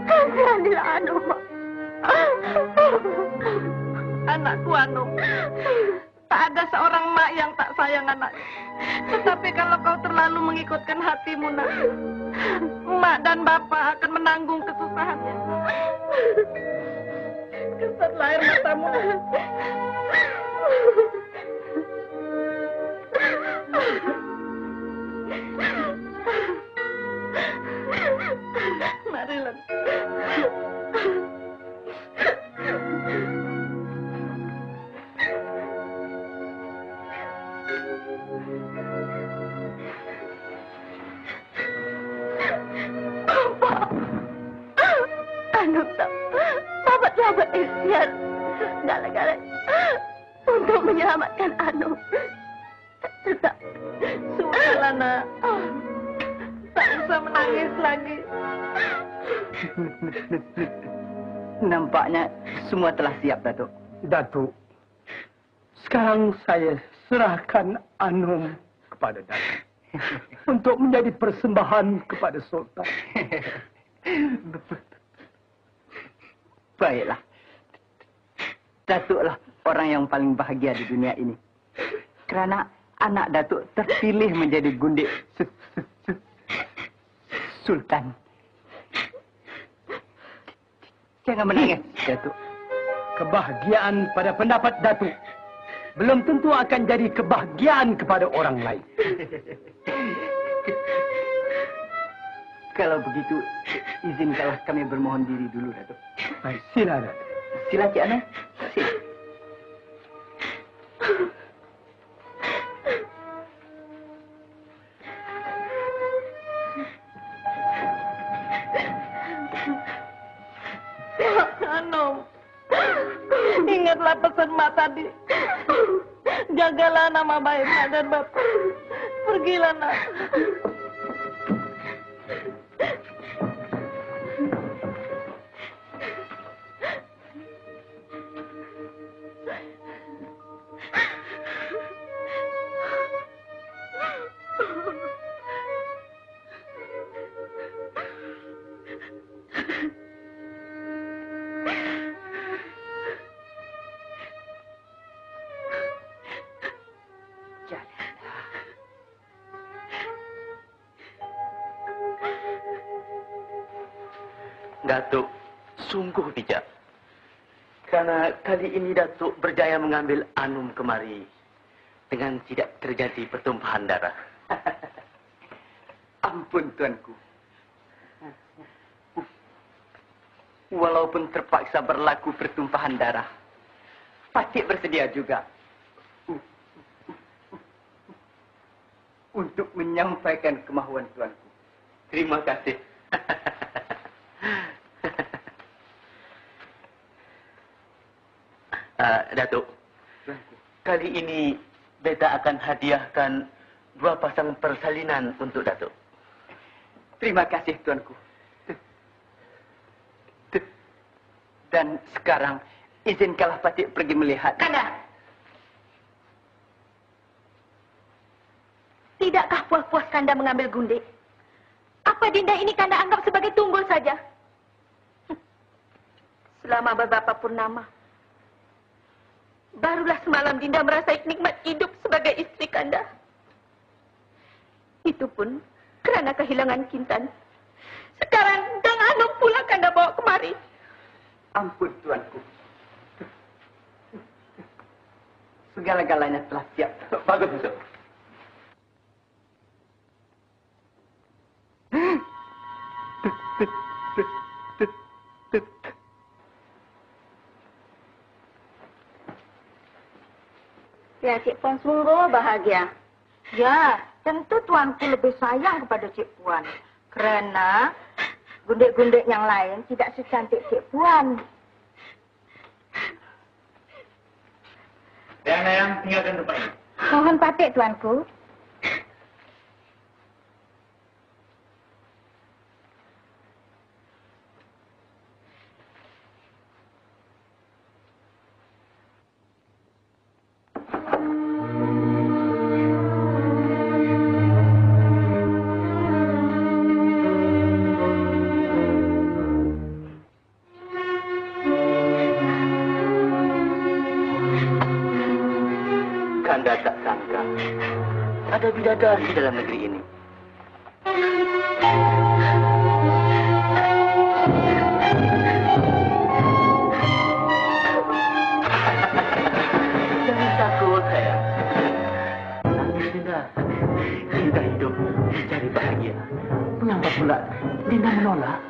Kasihanilah Anu, Mak. Anakku Anu, tak ada seorang mak yang tak sayang anak. Tetapi kalau kau terlalu mengikutkan hatimu, Nak, Mak dan Bapak akan menanggung kesusahannya. Kesatlah air matamu. Marilah. Anu tak, Bapak telah berikhtiar segala-galanya untuk menyelamatkan Anu. Tetap, sudahlah, Nak. Tak usah menangis lagi. Nampaknya semua telah siap, Datuk. Datuk, sekarang saya serahkan Anum kepada Datuk untuk menjadi persembahan kepada Sultan. Baiklah. Datuklah orang yang paling bahagia di dunia ini. Kerana anak Datuk terpilih menjadi gundik Sultan. Jangan menangis, Datuk. Kebahagiaan pada pendapat Datuk belum tentu akan jadi kebahagiaan kepada orang lain. Kalau begitu, izinkanlah kami bermohon diri dulu, Datuk. Baik, sila, Datuk. Sila, Cik Ana. Sila. Anom, ingatlah pesan Mak tadi. Jagalah nama baik Mak dan Bapak. Pergilah, Nak. Datuk, sungguh bijak. Karena kali ini Datuk berjaya mengambil Anum kemari dengan tidak terjadi pertumpahan darah. Ampun, Tuanku. Walaupun terpaksa berlaku pertumpahan darah, Patik bersedia juga untuk menyampaikan kemahuan Tuanku. Terima kasih. Datuk, kali ini beta akan hadiahkan 2 pasang persalinan untuk Datuk. Terima kasih, Tuanku. Dan sekarang, izinkanlah Patik pergi melihat. Kanda, tidakkah puas-puas Kanda mengambil gundik? Apa dinda ini Kanda anggap sebagai tunggul saja? Selama beberapa purnama, barulah semalam dinda merasa nikmat hidup sebagai istri Kanda. Itu pun kerana kehilangan Kintan. Sekarang Dang Anum pula Kanda bawa kemari. Ampun, Tuanku. Segala-galanya telah siap. Bagus, Datuk. Ya, Cik Puan sungguh bahagia. Ya, tentu Tuanku lebih sayang kepada Cik Puan. Kerana gundik-gundik yang lain tidak secantik Cik Puan. Yang tinggalkan tempat ini. Mohon Patik, Tuanku. Kanda tak sangka ada bidadari dalam negeri ini. Jangan takut, sayang. Nangis, Dinda. Dinda hidup mencari bahagia. Mengapa pula Dinda menolak?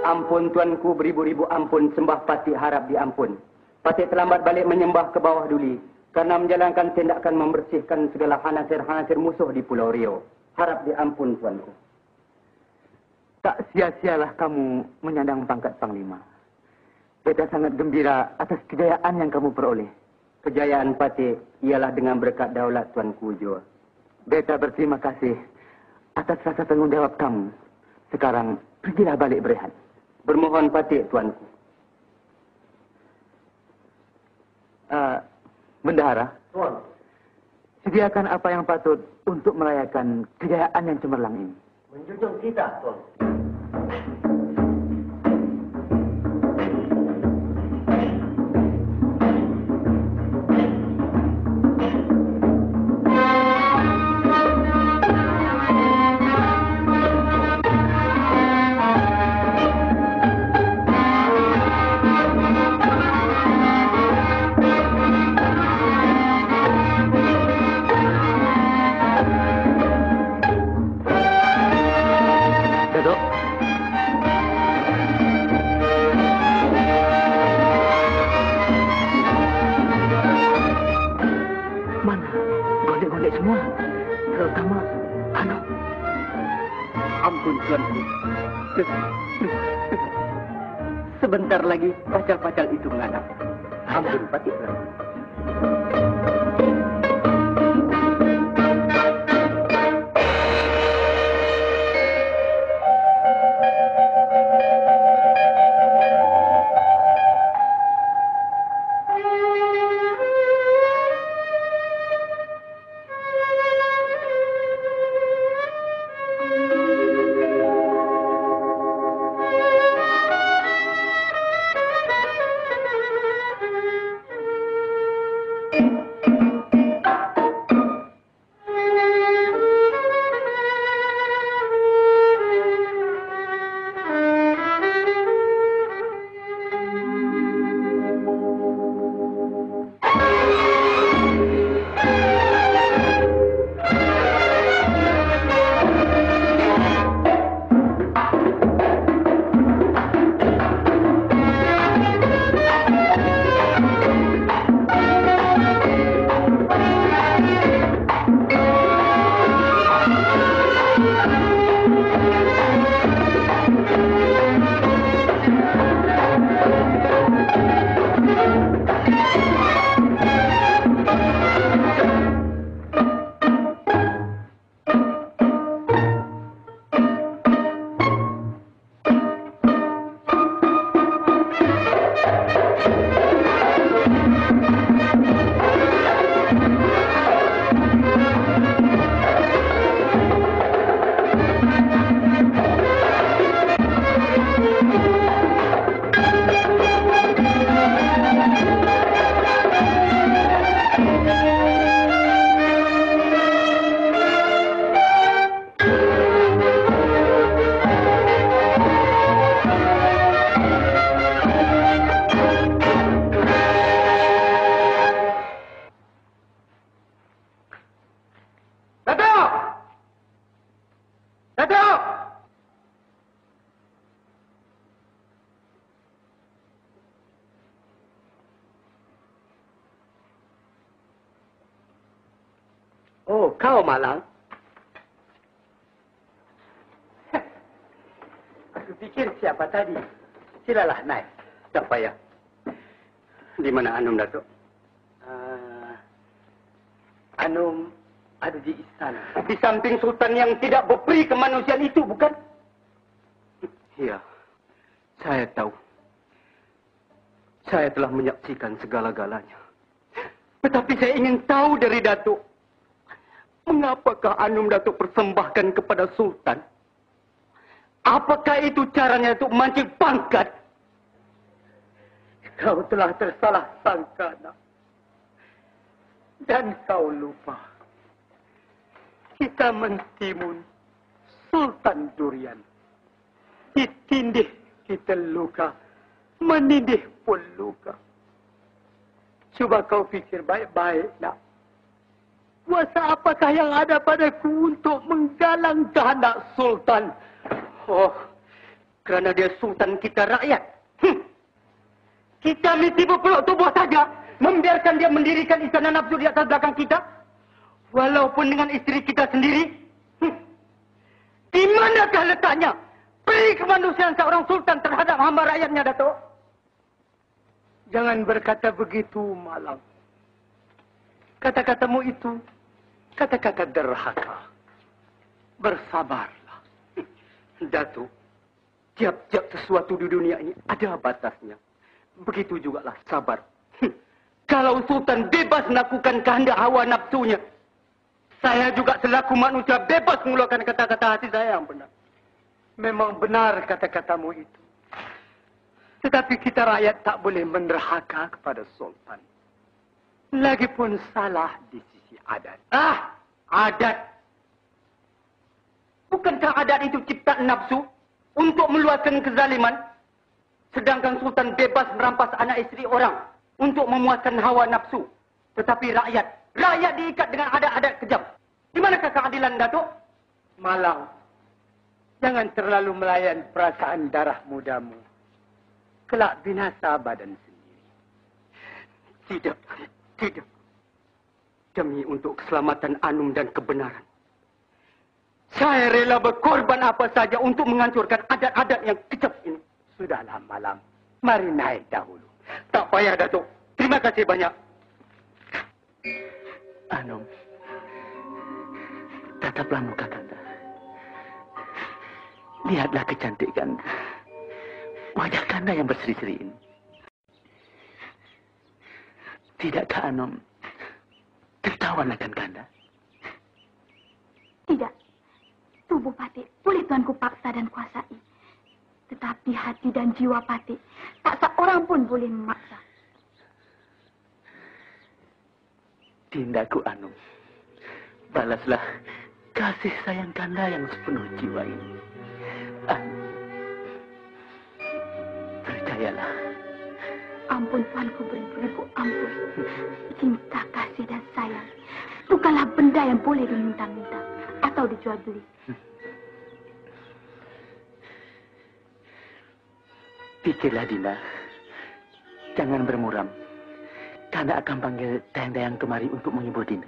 Ampun, Tuanku, beribu-ribu ampun, sembah Patik harap diampun. Patik terlambat balik menyembah ke bawah duli karena menjalankan tindakan membersihkan segala hanasir-hanasir musuh di Pulau Rio. Harap diampun, Tuanku. Tak sia-sialah kamu menyandang pangkat Panglima. Beta sangat gembira atas kejayaan yang kamu peroleh. Kejayaan Patik ialah dengan berkat daulat Tuanku Jua. Beta berterima kasih atas rasa tanggung jawab kamu. Sekarang pergilah balik berehat. Bermohon Patik, tuanku. Bendahara, sediakan apa yang patut untuk merayakan kejayaan yang cemerlang ini. Menjunjung kita, Tuan. Ampun, tuanku. Sebentar lagi pacal-pacal itu menghadap. Ampun, Patik. Oh, kau Malang? Aku pikir siapa tadi. Silalah naik. Tak payah. Di mana Anum, Datuk? Anum ada di istana. Di samping Sultan yang tidak berperi kemanusiaan itu, bukan? Ya, saya tahu. Saya telah menyaksikan segala-galanya. Tetapi saya ingin tahu dari Datuk, mengapakah Anum Datuk persembahkan kepada Sultan? Apakah itu caranya untuk memancing pangkat? Kau telah tersalah sangka, nak. Dan kau lupa. Kita mentimun Sultan Durian. Ditindih kita luka. Menindih pun luka. Coba kau fikir baik-baik, nak. Kuasa apakah yang ada padaku untuk menggalang kehendak Sultan? Oh, kerana dia Sultan kita rakyat. Kita mesti berpeluk tubuh saja, membiarkan dia mendirikan istana nafsu di atas belakang kita, walaupun dengan isteri kita sendiri. Di manakah letaknya peri kemanusiaan seorang Sultan terhadap hamba rakyatnya, Datuk? Jangan berkata begitu, Malang. Kata-katamu itu kata-kata derhaka. Bersabarlah. Datuk, tiap-tiap sesuatu di dunia ini ada batasnya. Begitu jugalah sabar. Kalau Sultan bebas melakukan kehendak hawa nafsunya, saya juga selaku manusia bebas mengeluarkan kata-kata hati saya yang benar. Memang benar kata-katamu itu. Tetapi kita rakyat tak boleh menderhaka kepada Sultan. Lagipun salah di sisi adat. Adat. Bukankah adat itu ciptaan nafsu untuk meluaskan kezaliman? Sedangkan Sultan bebas merampas anak isteri orang untuk memuaskan hawa nafsu. Tetapi rakyat diikat dengan adat-adat kejam. Di manakah keadilan, Datuk? Malang, jangan terlalu melayan perasaan darah mudamu. Kelak binasa badan sendiri. Tidak. Demi untuk keselamatan Anum dan kebenaran, saya rela berkorban apa saja untuk menghancurkan adat-adat yang kejam ini. Sudahlah Malang, mari naik dahulu. Tak payah, Datuk. Terima kasih banyak. Anum, tataplah muka Kanda. Lihatlah kecantikan wajah Kanda yang berseri-seri ini. Tidakkah Anum tertawan akan Kanda? Tidak. Tubuh Patih boleh tuanku paksa dan kuasai. Tetapi hati dan jiwa Patih tak seorang pun boleh memaksa. Dindaku Anum, balaslah kasih sayang Kanda yang sepenuh jiwa ini. Anum, percayalah. Ampun tuanku beribu-ribu ampun. Cinta, kasih dan sayang bukanlah benda yang boleh diminta-minta atau dijual beli. Pikirlah Dinda, jangan bermuram. Kanda akan panggil Dayang-Dayang kemari untuk menghibur Dinda.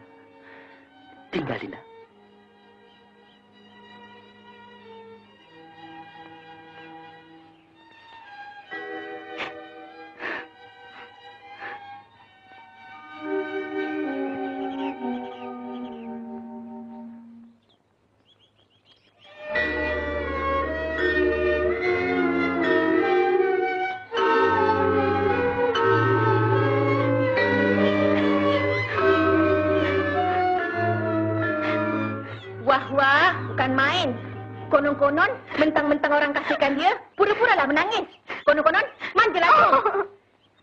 Tinggal Dinda. Wah, bukan main. Konon-konon, mentang-mentang orang kasihkan dia, pura-puralah menangis. Konon-konon, manjalah tu.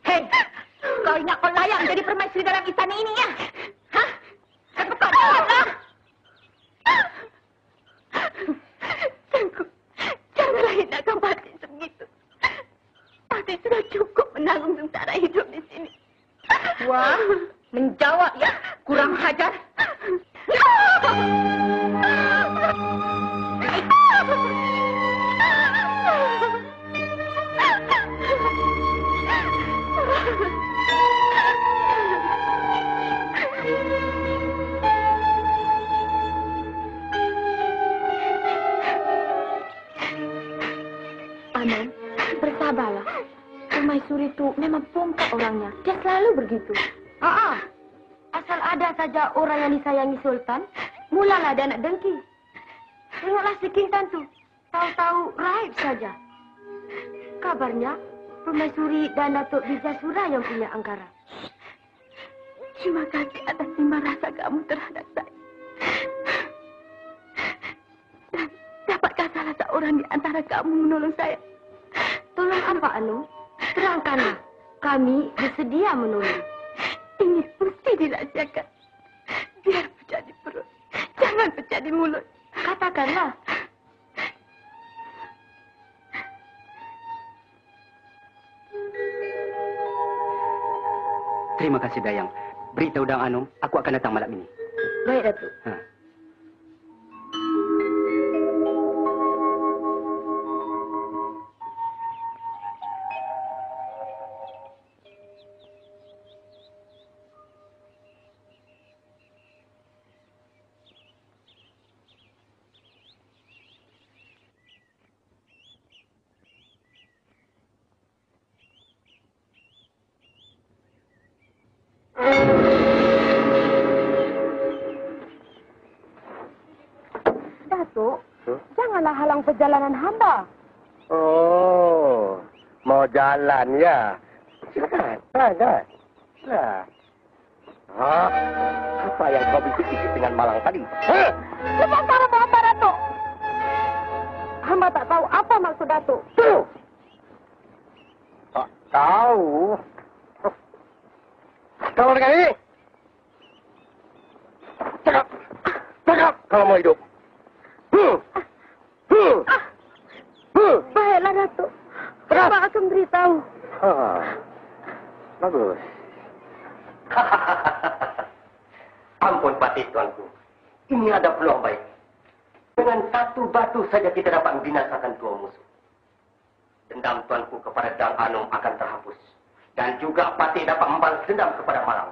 Hei, kau ingat kau layak menjadi permaisuri dalam istana ini, ya? Hah? Cepat, jawablah. Sanggup, janganlah hinakan Patih sebegitu. Patih sudah cukup menanggung sengsara hidup di sini. Wah, menjawab ya, kurang hajar. Anum, bersabarlah. Permaisuri itu memang pompa orangnya. Dia selalu begitu. Asal ada saja orang yang disayangi Sultan, mulalah dia nak dengki. Tengoklah si Kintan tu, tahu-tahu raib saja. Kabarnya, Permaisuri dan Datuk Bijasura yang punya angkara. Terima kasih atas timbang rasa kamu terhadap saya. Dan dapatkah salah seorang di antara kamu menolong saya? Tolong apa, Anu? Terangkanlah. Kami bersedia menolong. Ini mesti dirahsiakan. Biar pecah di perut. Jangan pecah di mulut. Katakanlah. Terima kasih, Dayang. Beritahu Dang Anum, aku akan datang malam ini. Baik, Datuk. Datuk, janganlah halang perjalanan hamba. Oh, mau jalan ya? Silakan, silakan. Apa yang kau bisik-bisik dengan Malang tadi? Lepas tangan hamba, Datuk. Hamba tak tahu apa maksud Datuk. Tak tahu. Kalau dengan ini, cakap kalau mau hidup. Baiklah, Datuk. Hamba akan beritahu. Bagus. Ampun Patih tuanku. Ini ada peluang baik. Dengan satu batu saja kita dapat membinasakan dua musuh. Dendam tuanku kepada Dang Anum akan terhapus. Dan juga Patih dapat membalas dendam kepada Malang.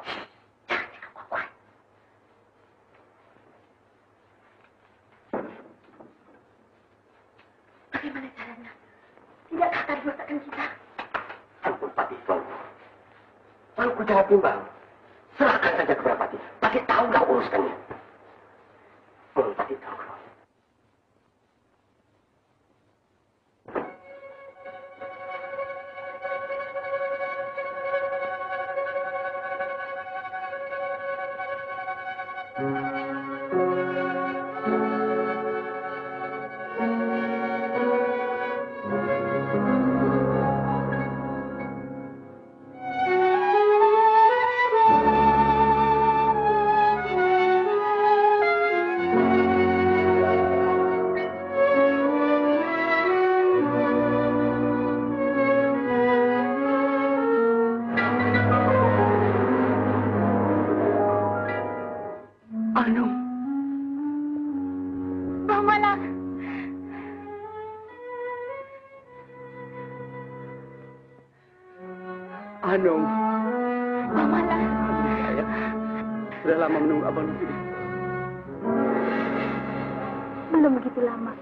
Bagaimana caranya? Tidakkah tadi masakan kita? Ampun Patih tuanku. Tuanku jangan timbang. Serahkan saja kepada Patih. Patih tahulah uruskannya. Patih tuanku. Anum. Mamalah. Saya sudah lama menunggu abang di sini. Belum begitu lama.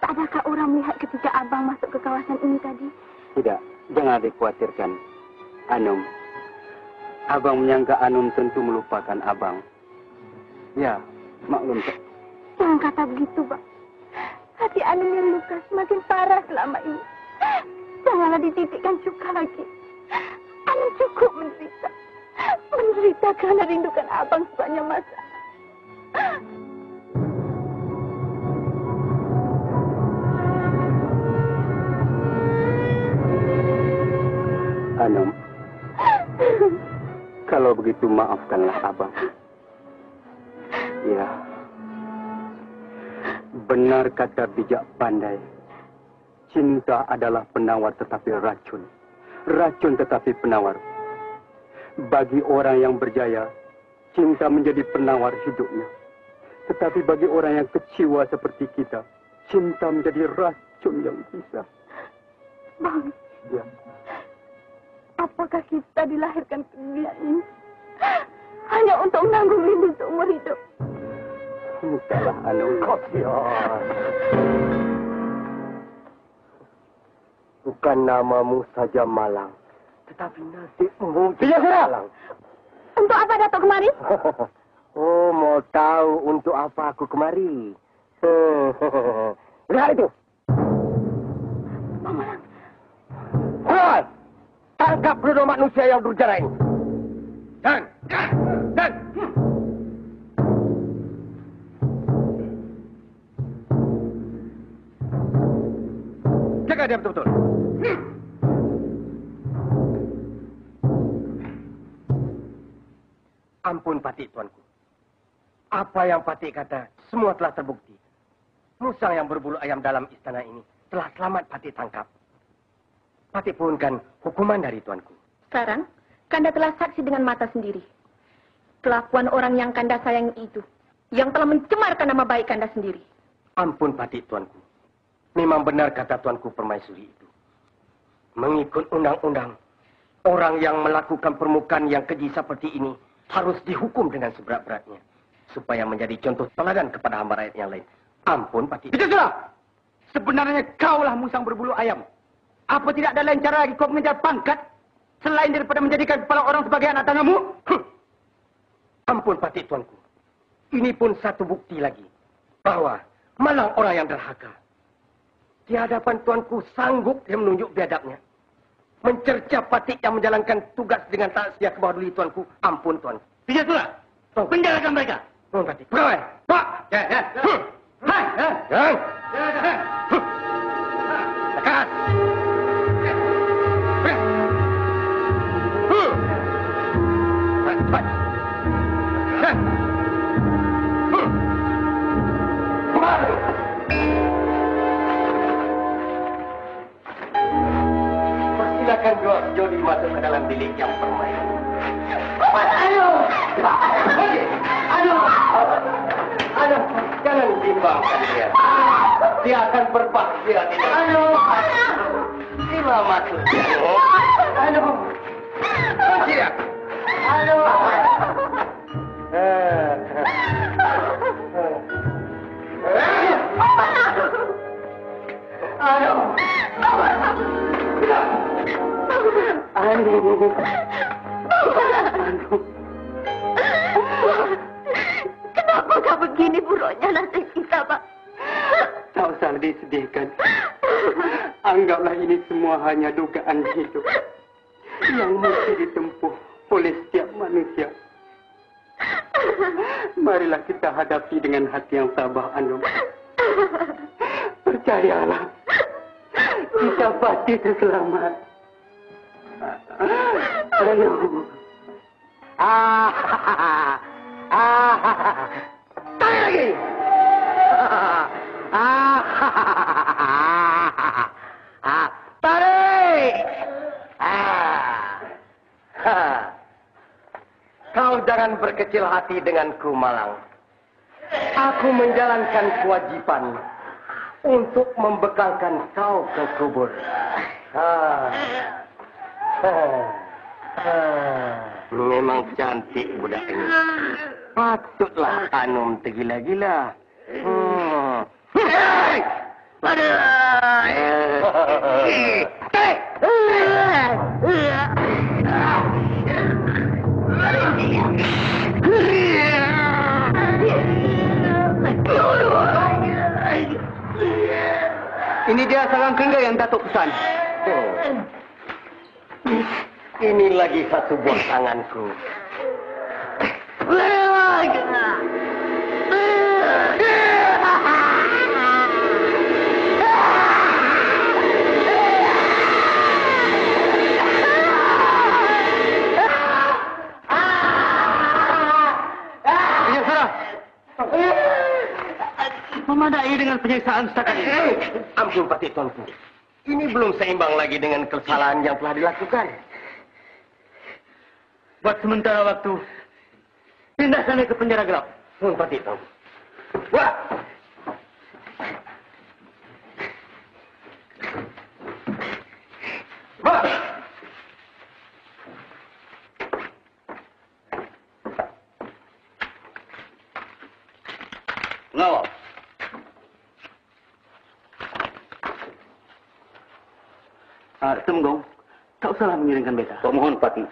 Tak adakah orang melihat ketika abang masuk ke kawasan ini tadi? Tidak, jangan dikhawatirkan. Anum. Abang menyangka Anum tentu melupakan abang. Ya, maklum. Jangan kata begitu, Bang. Hati Anum yang luka semakin parah selama ini. Janganlah dititikkan cuka lagi. Anum cukup menderita. Menderita karena rindukan abang sepanjang masa. Anum, kalau begitu maafkanlah abang. Ya, benar kata bijak pandai. Cinta adalah penawar tetapi racun. Racun tetapi penawar. Bagi orang yang berjaya, cinta menjadi penawar hidupnya. Tetapi bagi orang yang kecewa seperti kita, cinta menjadi racun yang bisa. Bang, Ya. apakah kita dilahirkan ke dunia ini hanya untuk menanggung rindu seumur hidup? Entahlah, Anum. Kasihan. Bukan namamu saja Malang, tetapi nasibmu juga Malang. Untuk apa Datuk kemari? Oh, mau tahu untuk apa aku kemari? Lihat itu. Mamalang. Hai, tangkap penduduk manusia yang durjana ini. Dan. Jaga dia betul-betul. Ampun Patih tuanku. Apa yang Patih kata, semua telah terbukti. Musang yang berbulu ayam dalam istana ini telah selamat Patih tangkap. Patih pohonkan hukuman dari tuanku. Sekarang, Kanda telah saksi dengan mata sendiri. Kelakuan orang yang Kanda sayangi itu, yang telah mencemarkan nama baik Kanda sendiri. Ampun Patih tuanku. Memang benar kata tuanku Permaisuri itu. Mengikut undang-undang, orang yang melakukan permukaan yang keji seperti ini harus dihukum dengan seberat-beratnya. Supaya menjadi contoh teladan kepada hamba rakyat yang lain. Ampun Patih. Itu sudah. Sebenarnya kaulah musang berbulu ayam. Apa tidak ada lain cara lagi kau mengejar pangkat selain daripada menjadikan kepala orang sebagai anak tanggamu? Ampun Patih tuanku. Ini pun satu bukti lagi bahwa Malang orang yang derhaka. Di hadapan tuanku sanggup dia menunjuk biadabnya. Mencerca Patik yang menjalankan tugas dengan tak sedia ke bawah duli tuanku. Ampun tuanku. Tidak pula. Penjarakan mereka. Tuan Patik. Pegawai. Pak. Ya. Hai. Jangan. Dekat. Cepat. Persilakan Jody masuk ke dalam bilik yang permainan. Aduh, jangan bimbangkan dia. Dia akan berbahagia. Sila masuk. Sila. Kenapa kau begini buruknya nasib kita, Pak? Tak usah disedihkan. Anggaplah ini semua hanya dugaan hidup yang mesti ditempuh oleh setiap manusia. Marilah kita hadapi dengan hati yang tabah, Anum. Percayalah, kita pasti terselamat. Anum. Tarik lagi. Tarik. Kau jangan berkecil hati denganku, Malang. Aku menjalankan kewajiban untuk membekalkan kau ke kubur. Memang cantik budak ini. Patutlah Anum tergila-gila. Ini dia sarang keringga yang Datuk pesan. Ini lagi satu buah tanganku. Memadai dengan penyiksaan setakat ini. Ampun, Patik tuanku. Ini belum seimbang lagi dengan kesalahan yang telah dilakukan. Buat sementara waktu, pindah sana ke penjara gelap. Patik tuanku. Wah! Wah! No. Temenggung, tak usahlah mengiringkan beta. Pemohon, Patik.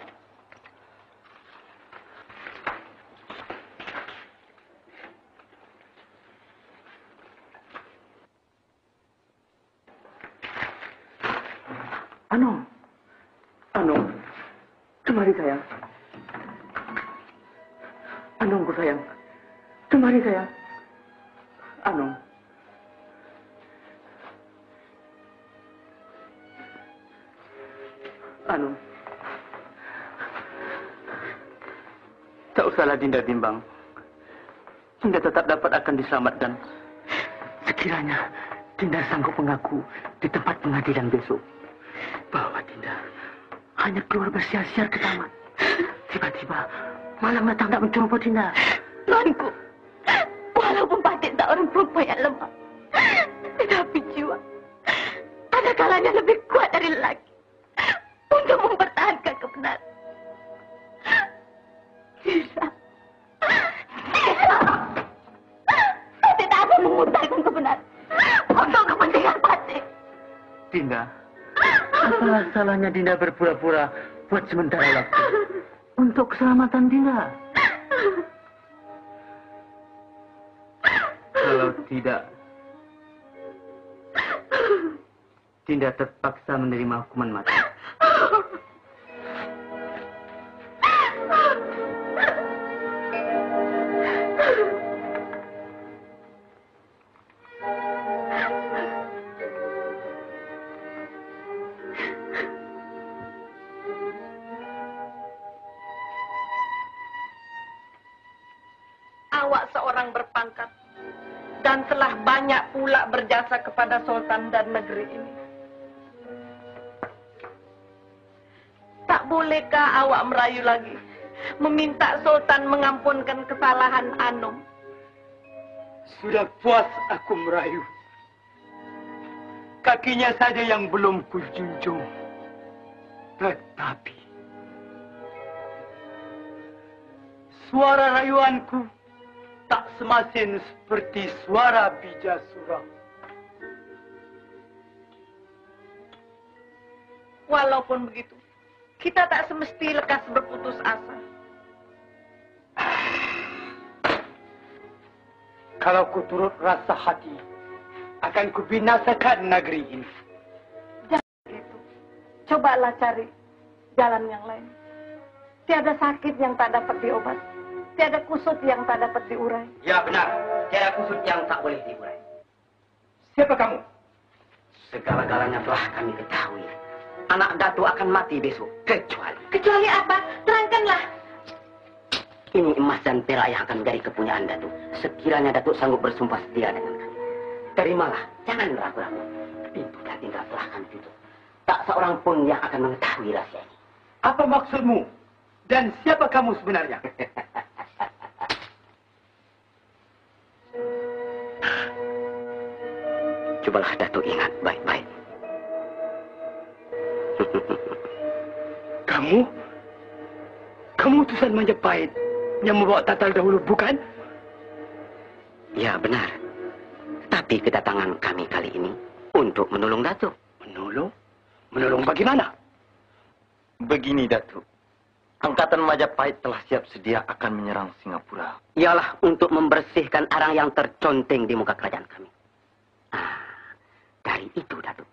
Anung, kemari sayang. Anungku sayang, kemari sayang. Anung. Anung. Tak usahlah Dinda bimbang. Dinda tetap dapat akan diselamatkan. Sekiranya Dinda sanggup mengaku di tempat pengadilan besok bahwa Dinda hanya keluar bersia-sia ke taman. Tiba-tiba Malang datang tak mencoba Dinda. Tuanku, walaupun Patik tak orang perempuan yang lemah, tetapi jiwa ada kalanya lebih kuat dari lelaki untuk mempertahankan kebenaran. Tidak. Patik tak akan memutarkan kebenaran untuk kepentingan Patik. Dinda, apa salahnya Dinda berpura-pura buat sementara waktu untuk keselamatan Dinda? Kalau tidak, Dinda terpaksa menerima hukuman mati. Awak seorang berpangkat dan telah banyak pula berjasa kepada Sultan dan negeri ini. Tak bolehkah awak merayu lagi, meminta Sultan mengampunkan kesalahan Anom? Sudah puas aku merayu. Kakinya saja yang belum kujunjung. Tetapi suara rayuanku tak semasin seperti suara Bijasura. Walaupun begitu, kita tak semesti lekas berputus asa. Kalau ku turut rasa hati, akan ku binasakan negeri ini. Jangan begitu. Cobalah cari jalan yang lain. Tiada sakit yang tak dapat diobati. Tiada kusut yang tak dapat diurai. Ya benar, tiada kusut yang tak boleh diurai. Siapa kamu? Segala-galanya telah kami ketahui. Anak Datuk akan mati besok, kecuali. Kecuali apa? Terangkanlah. Ini emas dan perak yang akan menjadi kepunyaan Datuk. Sekiranya Datuk sanggup bersumpah setia dengan kami. Terimalah, jangan ragu-ragu. Pintu dan tinggal telah kami tutup. Tak seorang pun yang akan mengetahui rahasia ini. Apa maksudmu? Dan siapa kamu sebenarnya? Cobalah Datuk ingat baik-baik. Kamu utusan Majapahit yang membawa Tatar dahulu, bukan? Ya benar. Tapi kedatangan kami kali ini untuk menolong Datuk. Menolong? Menolong bagaimana? Begini, Datuk. Angkatan Majapahit telah siap sedia akan menyerang Singapura. Ialah untuk membersihkan arang yang terconteng di muka kerajaan kami. Dari itu, Datuk.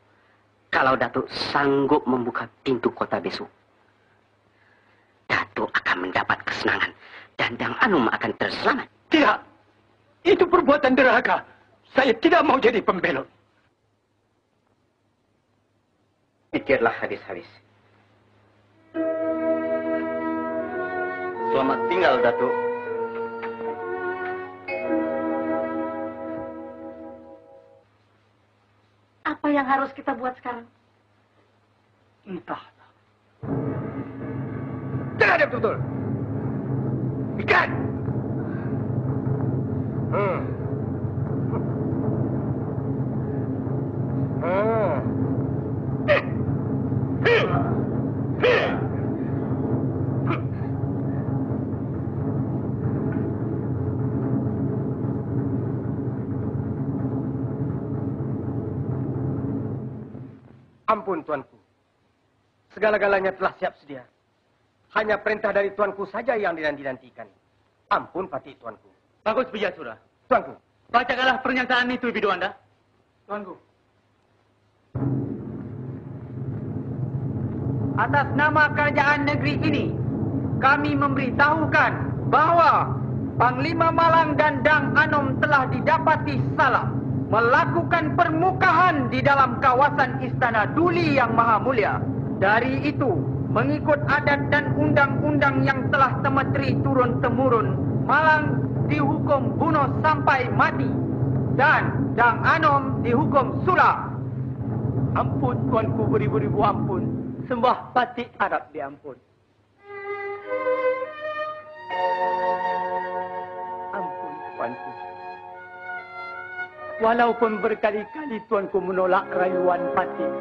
Kalau Datuk sanggup membuka pintu kota besok, Datuk akan mendapat kesenangan dan Dang Anom akan terselamat. Tidak. Itu perbuatan derhaka. Saya tidak mau jadi pembelot. Pikirlah habis-habis. Selamat tinggal, Datuk. Apa yang harus kita buat sekarang? Entah. Jangan dia betul-betul. Ikan! Ampun, Tuanku. Segala-galanya telah siap sedia. Hanya perintah dari Tuanku saja yang dinanti-nantikan. Ampun, Patih Tuanku. Bagus, Bijasura. Tuanku. Bacakanlah pernyataan itu, Biduanda. Tuanku. Atas nama kerajaan negeri ini, kami memberitahukan bahwa Panglima Malang dan Dang Anom telah didapati salah melakukan permukahan di dalam kawasan Istana Duli yang Maha Mulia. Dari itu, mengikut adat dan undang-undang yang telah temetri turun-temurun, Malang dihukum bunuh sampai mati dan Dang Anom dihukum sula. Ampun, Tuanku, beribu-ribu ampun. Sembah Patih Arab diampun. Ampun, Tuanku. Walaupun berkali-kali Tuanku menolak rayuan Patih,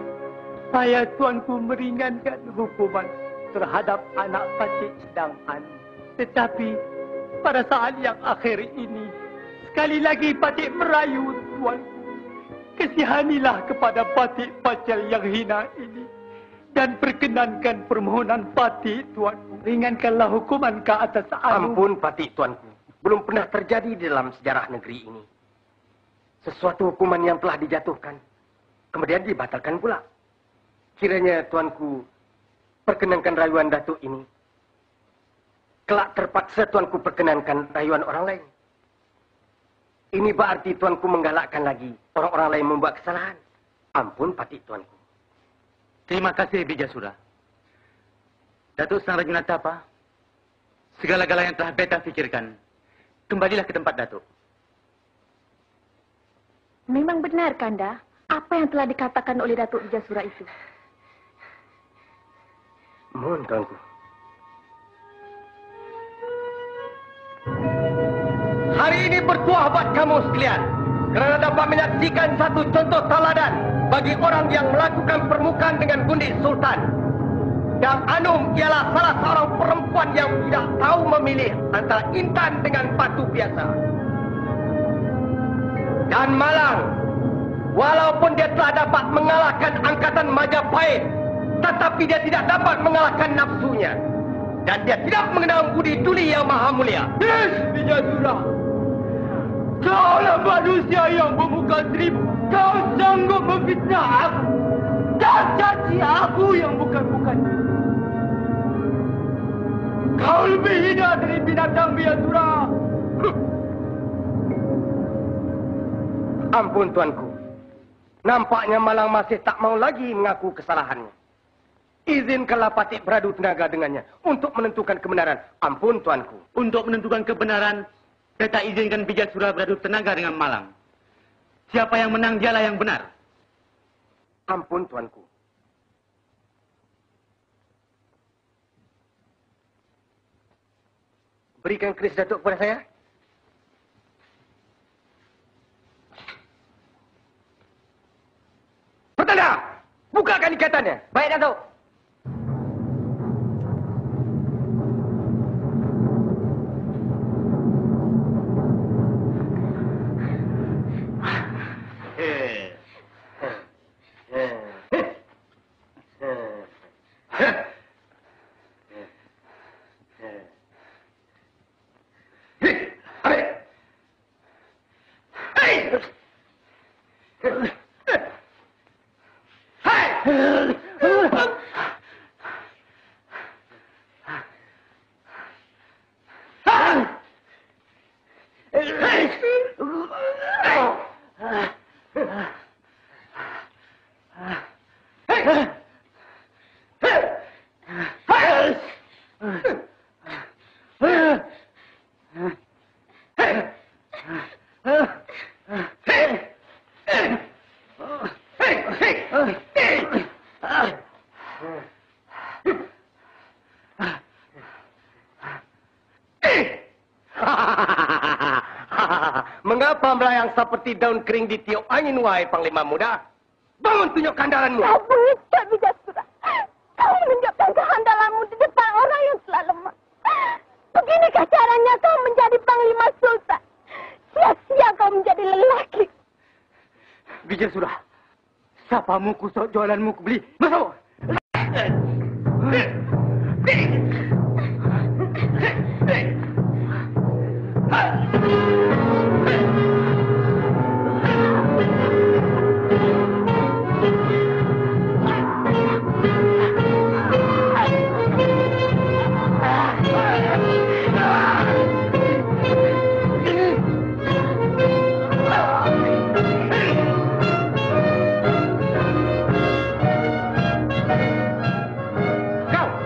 supaya Tuanku meringankan hukuman terhadap anak Patih Dang Anom. Tetapi pada saat yang akhir ini, sekali lagi Patih merayu Tuanku. Kasihanilah kepada Patih Pacel yang hina ini dan perkenankan permohonan Patih Tuanku. Ringankanlah hukuman ke atas Anom. Ampun, Patih Tuanku. Belum pernah terjadi di dalam sejarah negeri ini. sesuatu hukuman yang telah dijatuhkan, kemudian dibatalkan pula. Kiranya tuanku perkenankan rayuan Datuk ini. Kelak terpaksa tuanku perkenankan rayuan orang lain. Ini berarti tuanku menggalakkan lagi orang-orang lain membuat kesalahan. Ampun patik tuanku. Terima kasih Bijasura. Datuk Sang Raja Natapa, segala-galanya yang telah beta fikirkan, kembalilah ke tempat Datuk. Memang benar, Kanda, apa yang telah dikatakan oleh Datuk Bijasura itu. Mohon tuanku. Hari ini bertuah buat kamu sekalian, kerana dapat menyaksikan satu contoh teladan bagi orang yang melakukan permukaan dengan gundi Sultan. Dan Anum ialah salah seorang perempuan yang tidak tahu memilih antara intan dengan batu biasa. Dan Malang, walaupun dia telah dapat mengalahkan angkatan Majapahit, tetapi dia tidak dapat mengalahkan nafsunya. Dan dia tidak mengenal budi tuli yang maha mulia. Bijasura, kaulah manusia yang bermuka seribu. Kau sanggup memfitnah aku dan caci aku yang bukan-bukan. Kau lebih hina dari binatang, Bijasura. Ampun tuanku. Nampaknya Malang masih tak mau lagi mengaku kesalahannya. Izinkanlah Patik beradu tenaga dengannya untuk menentukan kebenaran. Ampun tuanku. Untuk menentukan kebenaran, beta izinkan Bijasura beradu tenaga dengan Malang. Siapa yang menang, dialah yang benar. Ampun tuanku. Berikan keris Datuk kepada saya. Petanda! Bukakan ikatannya. Baik, Datuk. Mengapa melayang seperti daun kering di tiup angin, wahai Panglima Muda? Bangun, tunjukkan andalanmu. Kau bengicot, Bijasura. Kau menunjukkan kehandalanmu di depan orang yang telah lemah. Beginikah caranya kau menjadi Panglima Sultan? Sia-sia kau menjadi lelaki. Bijasura, sapamu kusok jualanmu kubeli. Masuk!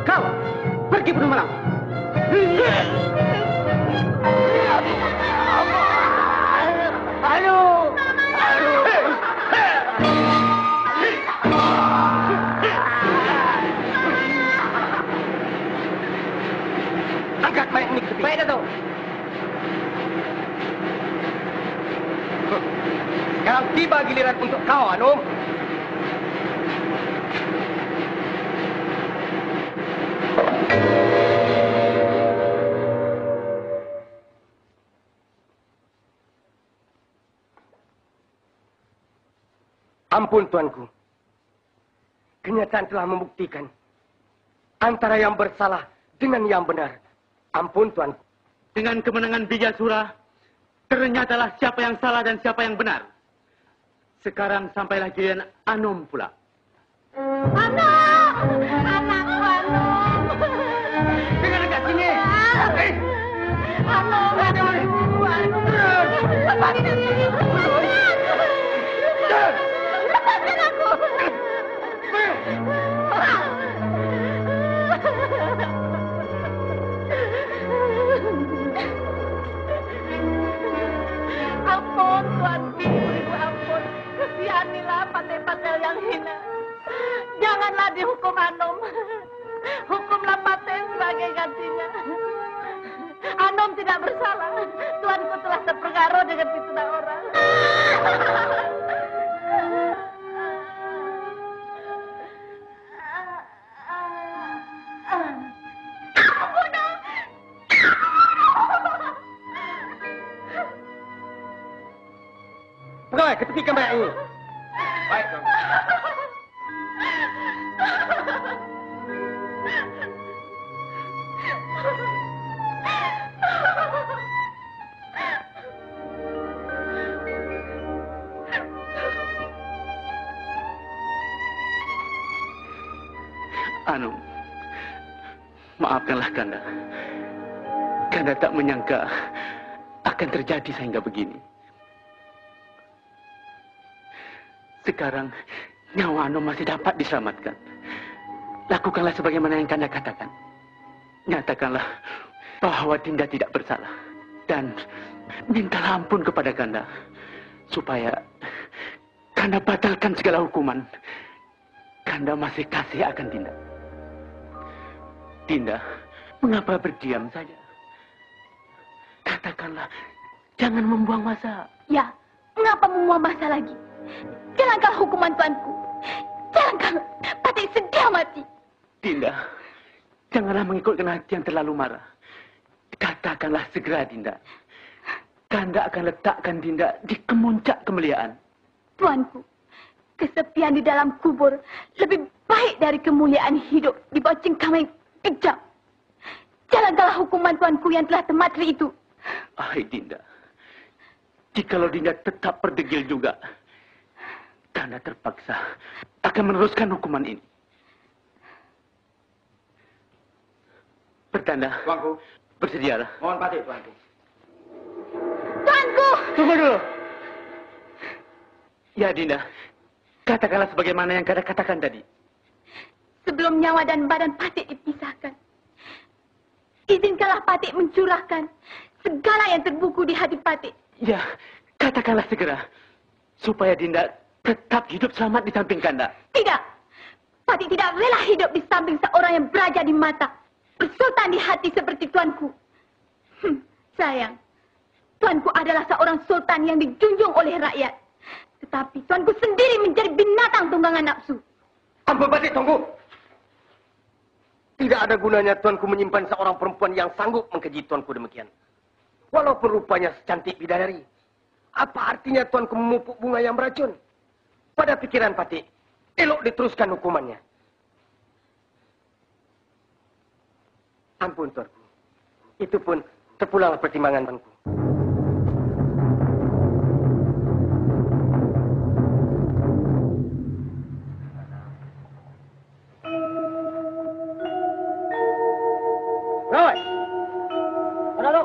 Kau, pergi bunuh Malang. Angkat mayat ini ke tepi. Baik, Datuk. Sekarang tiba giliran untuk kau, Anum. Ampun, tuanku. Kenyataan telah membuktikan antara yang bersalah dengan yang benar. Ampun, tuanku. Dengan kemenangan Bijasura, ternyatalah siapa yang salah dan siapa yang benar. Sekarang sampailah giliran Anom pula. Anom! Anakku Anom! Dengar dekat sini. Anom! Anom! Lepaskan diri! Lepaskan aku! Ampun, Tuanku, Ibu ampun. Kasihanilah Pate-Patel yang hina. Janganlah dihukum Anom. Hukumlah Pate sebagai gantinya. Anom tidak bersalah. Tuanku telah terpengaruh dengan fitnah orang. Pegawai, ketepikan banyak ini. Baik, Tuan. Anom, maafkanlah Kanda. Kanda tak menyangka akan terjadi sehingga begini. Sekarang nyawa Anom masih dapat diselamatkan. Lakukanlah sebagaimana yang Kanda katakan. Nyatakanlah bahwa Dinda tidak bersalah. Dan mintalah ampun kepada Kanda. Supaya Kanda batalkan segala hukuman. Kanda masih kasih akan Dinda. Dinda, mengapa berdiam saja? Katakanlah, jangan membuang masa. Ya, mengapa membuang masa lagi? Jalankan hukuman tuanku. Jalankan, Pate sedia mati. Dinda, janganlah mengikutkan hati yang terlalu marah. Katakanlah segera, Dinda. Kanda akan letakkan Dinda di kemuncak kemuliaan. Tuanku, kesepian di dalam kubur lebih baik dari kemuliaan hidup di bawah cengkram yang kejam. Jalankanlah hukuman tuanku yang telah tematri itu. Hai Dinda, jikalau Dinda tetap berdegil juga, Kanda terpaksa akan meneruskan hukuman ini. Bertanda, Tuanku, bersedialah. mohon Pate, Tuanku. Tuanku! Tunggu dulu. Ya Dinda, katakanlah sebagaimana yang Kanda katakan tadi. Sebelum nyawa dan badan Pate dipisahkan, izinkanlah Pate mencurahkan segala yang terbuku di hati Pate. Ya, katakanlah segera. Supaya Dinda tetap hidup selamat di samping Kanda. Tidak, Pate tidak rela hidup di samping seorang yang beraja di mata, bersultan di hati seperti tuanku. Sayang, tuanku adalah seorang sultan yang dijunjung oleh rakyat. Tetapi tuanku sendiri menjadi binatang tunggangan nafsu. Ampun, Pate, tunggu. Tidak ada gunanya tuanku menyimpan seorang perempuan yang sanggup mengkeji tuanku demikian. Walaupun rupanya secantik bidadari. Apa artinya tuanku memupuk bunga yang beracun? Pada pikiran Pate, elok diteruskan hukumannya. Ampun, tuanku. Itu pun terpulang pertimbangan tuanku. Rawat! Mana lu?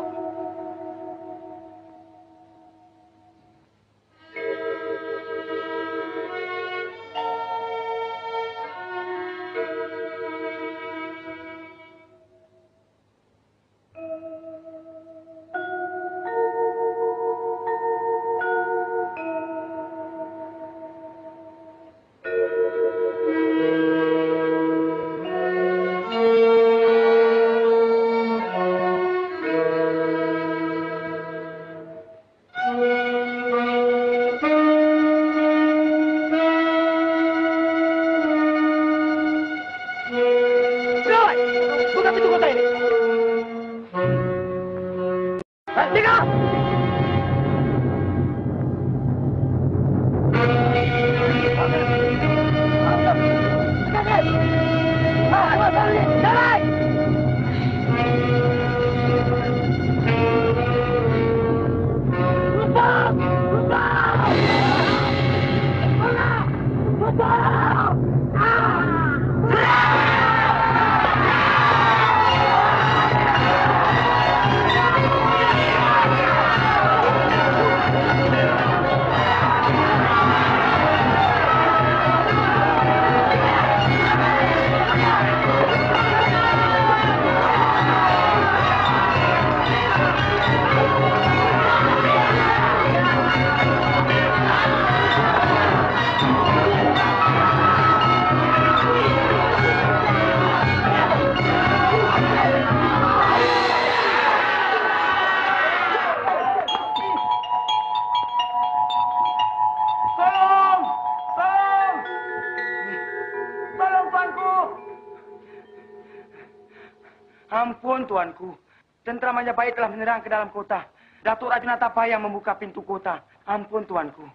Ampun, tuanku. Tentera Majapahit telah menyerang ke dalam kota. Datuk Rajunatapa yang membuka pintu kota. Ampun, tuanku.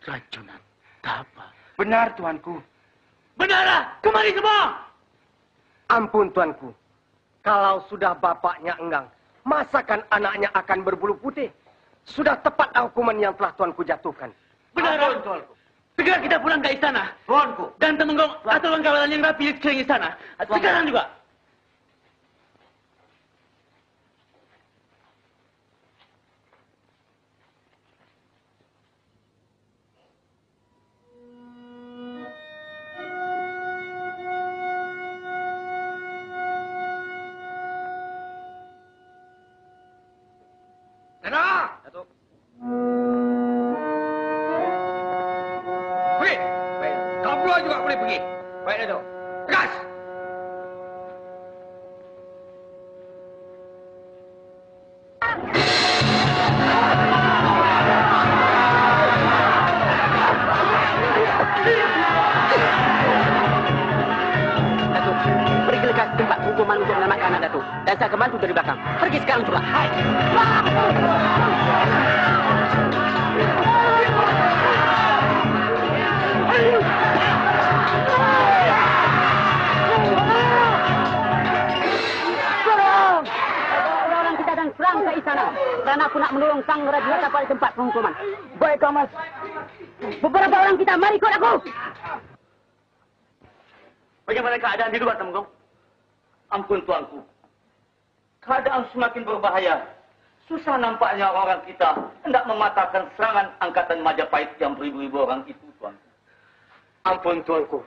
Rajunatapa? Benar, tuanku. Benarlah! Kemari semua! Ampun, tuanku. Kalau sudah bapaknya enggang, masakan anaknya akan berbulu putih? Sudah tepat hukuman yang telah tuanku jatuhkan. Benar, tuanku. Segera kita pulang ke istana. Tuanku. Dan Temenggung atau kawalan yang rapi di sekeliling istana. Sekarang juga. Datuk. Pergi. Baik. Kau keluar juga boleh pergi. Baik, Datuk. Tegas. Datuk, pergi ke tempat hukuman untuk menyelamatkan anak Datuk. Dan saya akan bantu dari belakang. Pergi sekarang juga. Hai. Orang-orang kita dan serang ke istana. Kerana aku nak menolong sang Rajunatapa di tempat penghukuman. Baik, Mas. Beberapa orang kita, mari ikut aku. Bagaimana keadaan di luar, Temenggung? Ampun, tuanku. Keadaan semakin berbahaya. Susah nampaknya orang kita hendak mematahkan serangan angkatan Majapahit yang beribu-ribu orang itu, tuanku. Ampun, tuanku.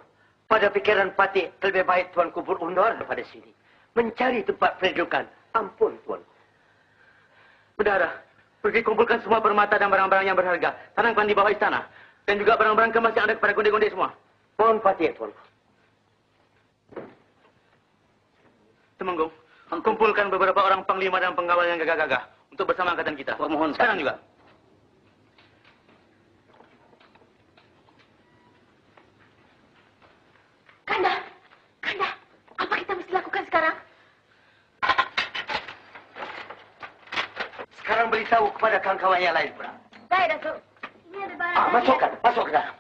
Pada pikiran Patih, lebih baik tuanku berundur pada sini. Mencari tempat pendudukan. Ampun, tuanku. Berdarah, pergi kumpulkan semua permata dan barang-barang yang berharga. Tanamkan di bawah istana. Dan juga barang-barang kemas yang ada kepada gondek-gondek semua. Mohon Patih, tuanku. Temenggung, kumpulkan beberapa orang panglima dan pengawal yang gagah-gagah untuk bersama angkatan kita. Mohon sekarang juga. Kanda, apa kita mesti lakukan sekarang? Sekarang beritahu kepada kawan-kawan yang lain pula. Baik, Datuk. Ini ada barang. Masukkan. Masuk ke dalam.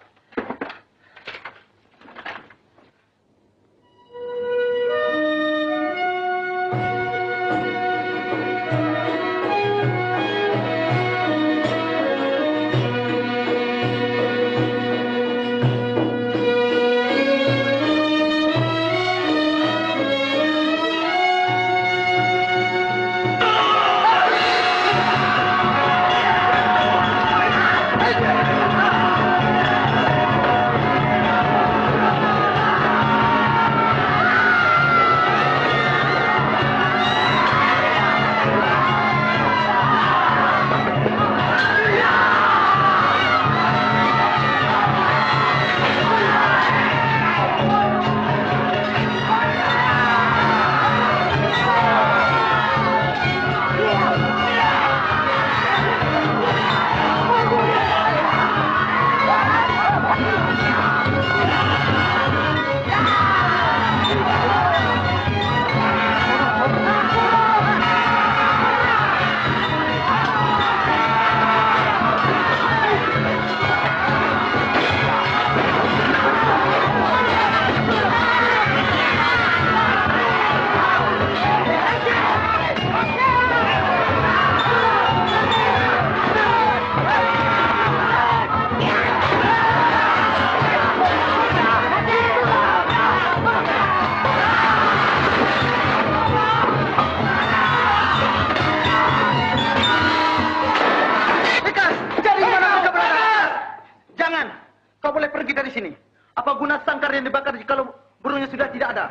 Kau boleh pergi dari sini. Apa guna sangkar yang dibakar jikalau burungnya sudah tidak ada?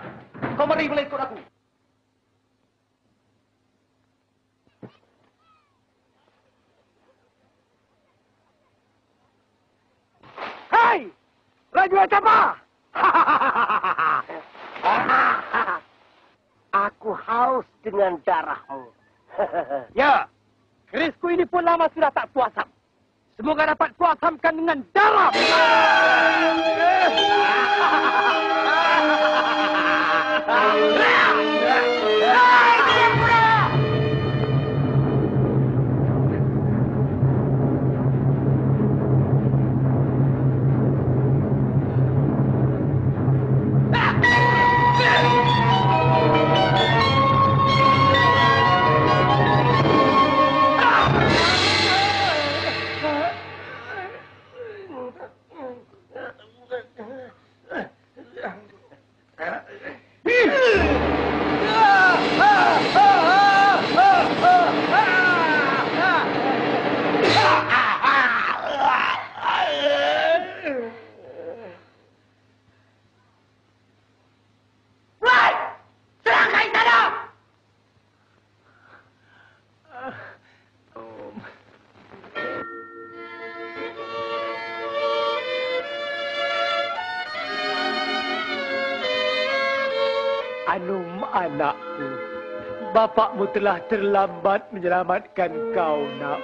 Kau mari boleh ikut aku. Hai! Rajunatapa! Aku haus dengan darahmu. Ya, kerisku ini pun lama sudah tak kuasam. Semoga dapat kuasamkan dengan darah. Anum anakku, bapakmu telah terlambat menyelamatkan kau, nak.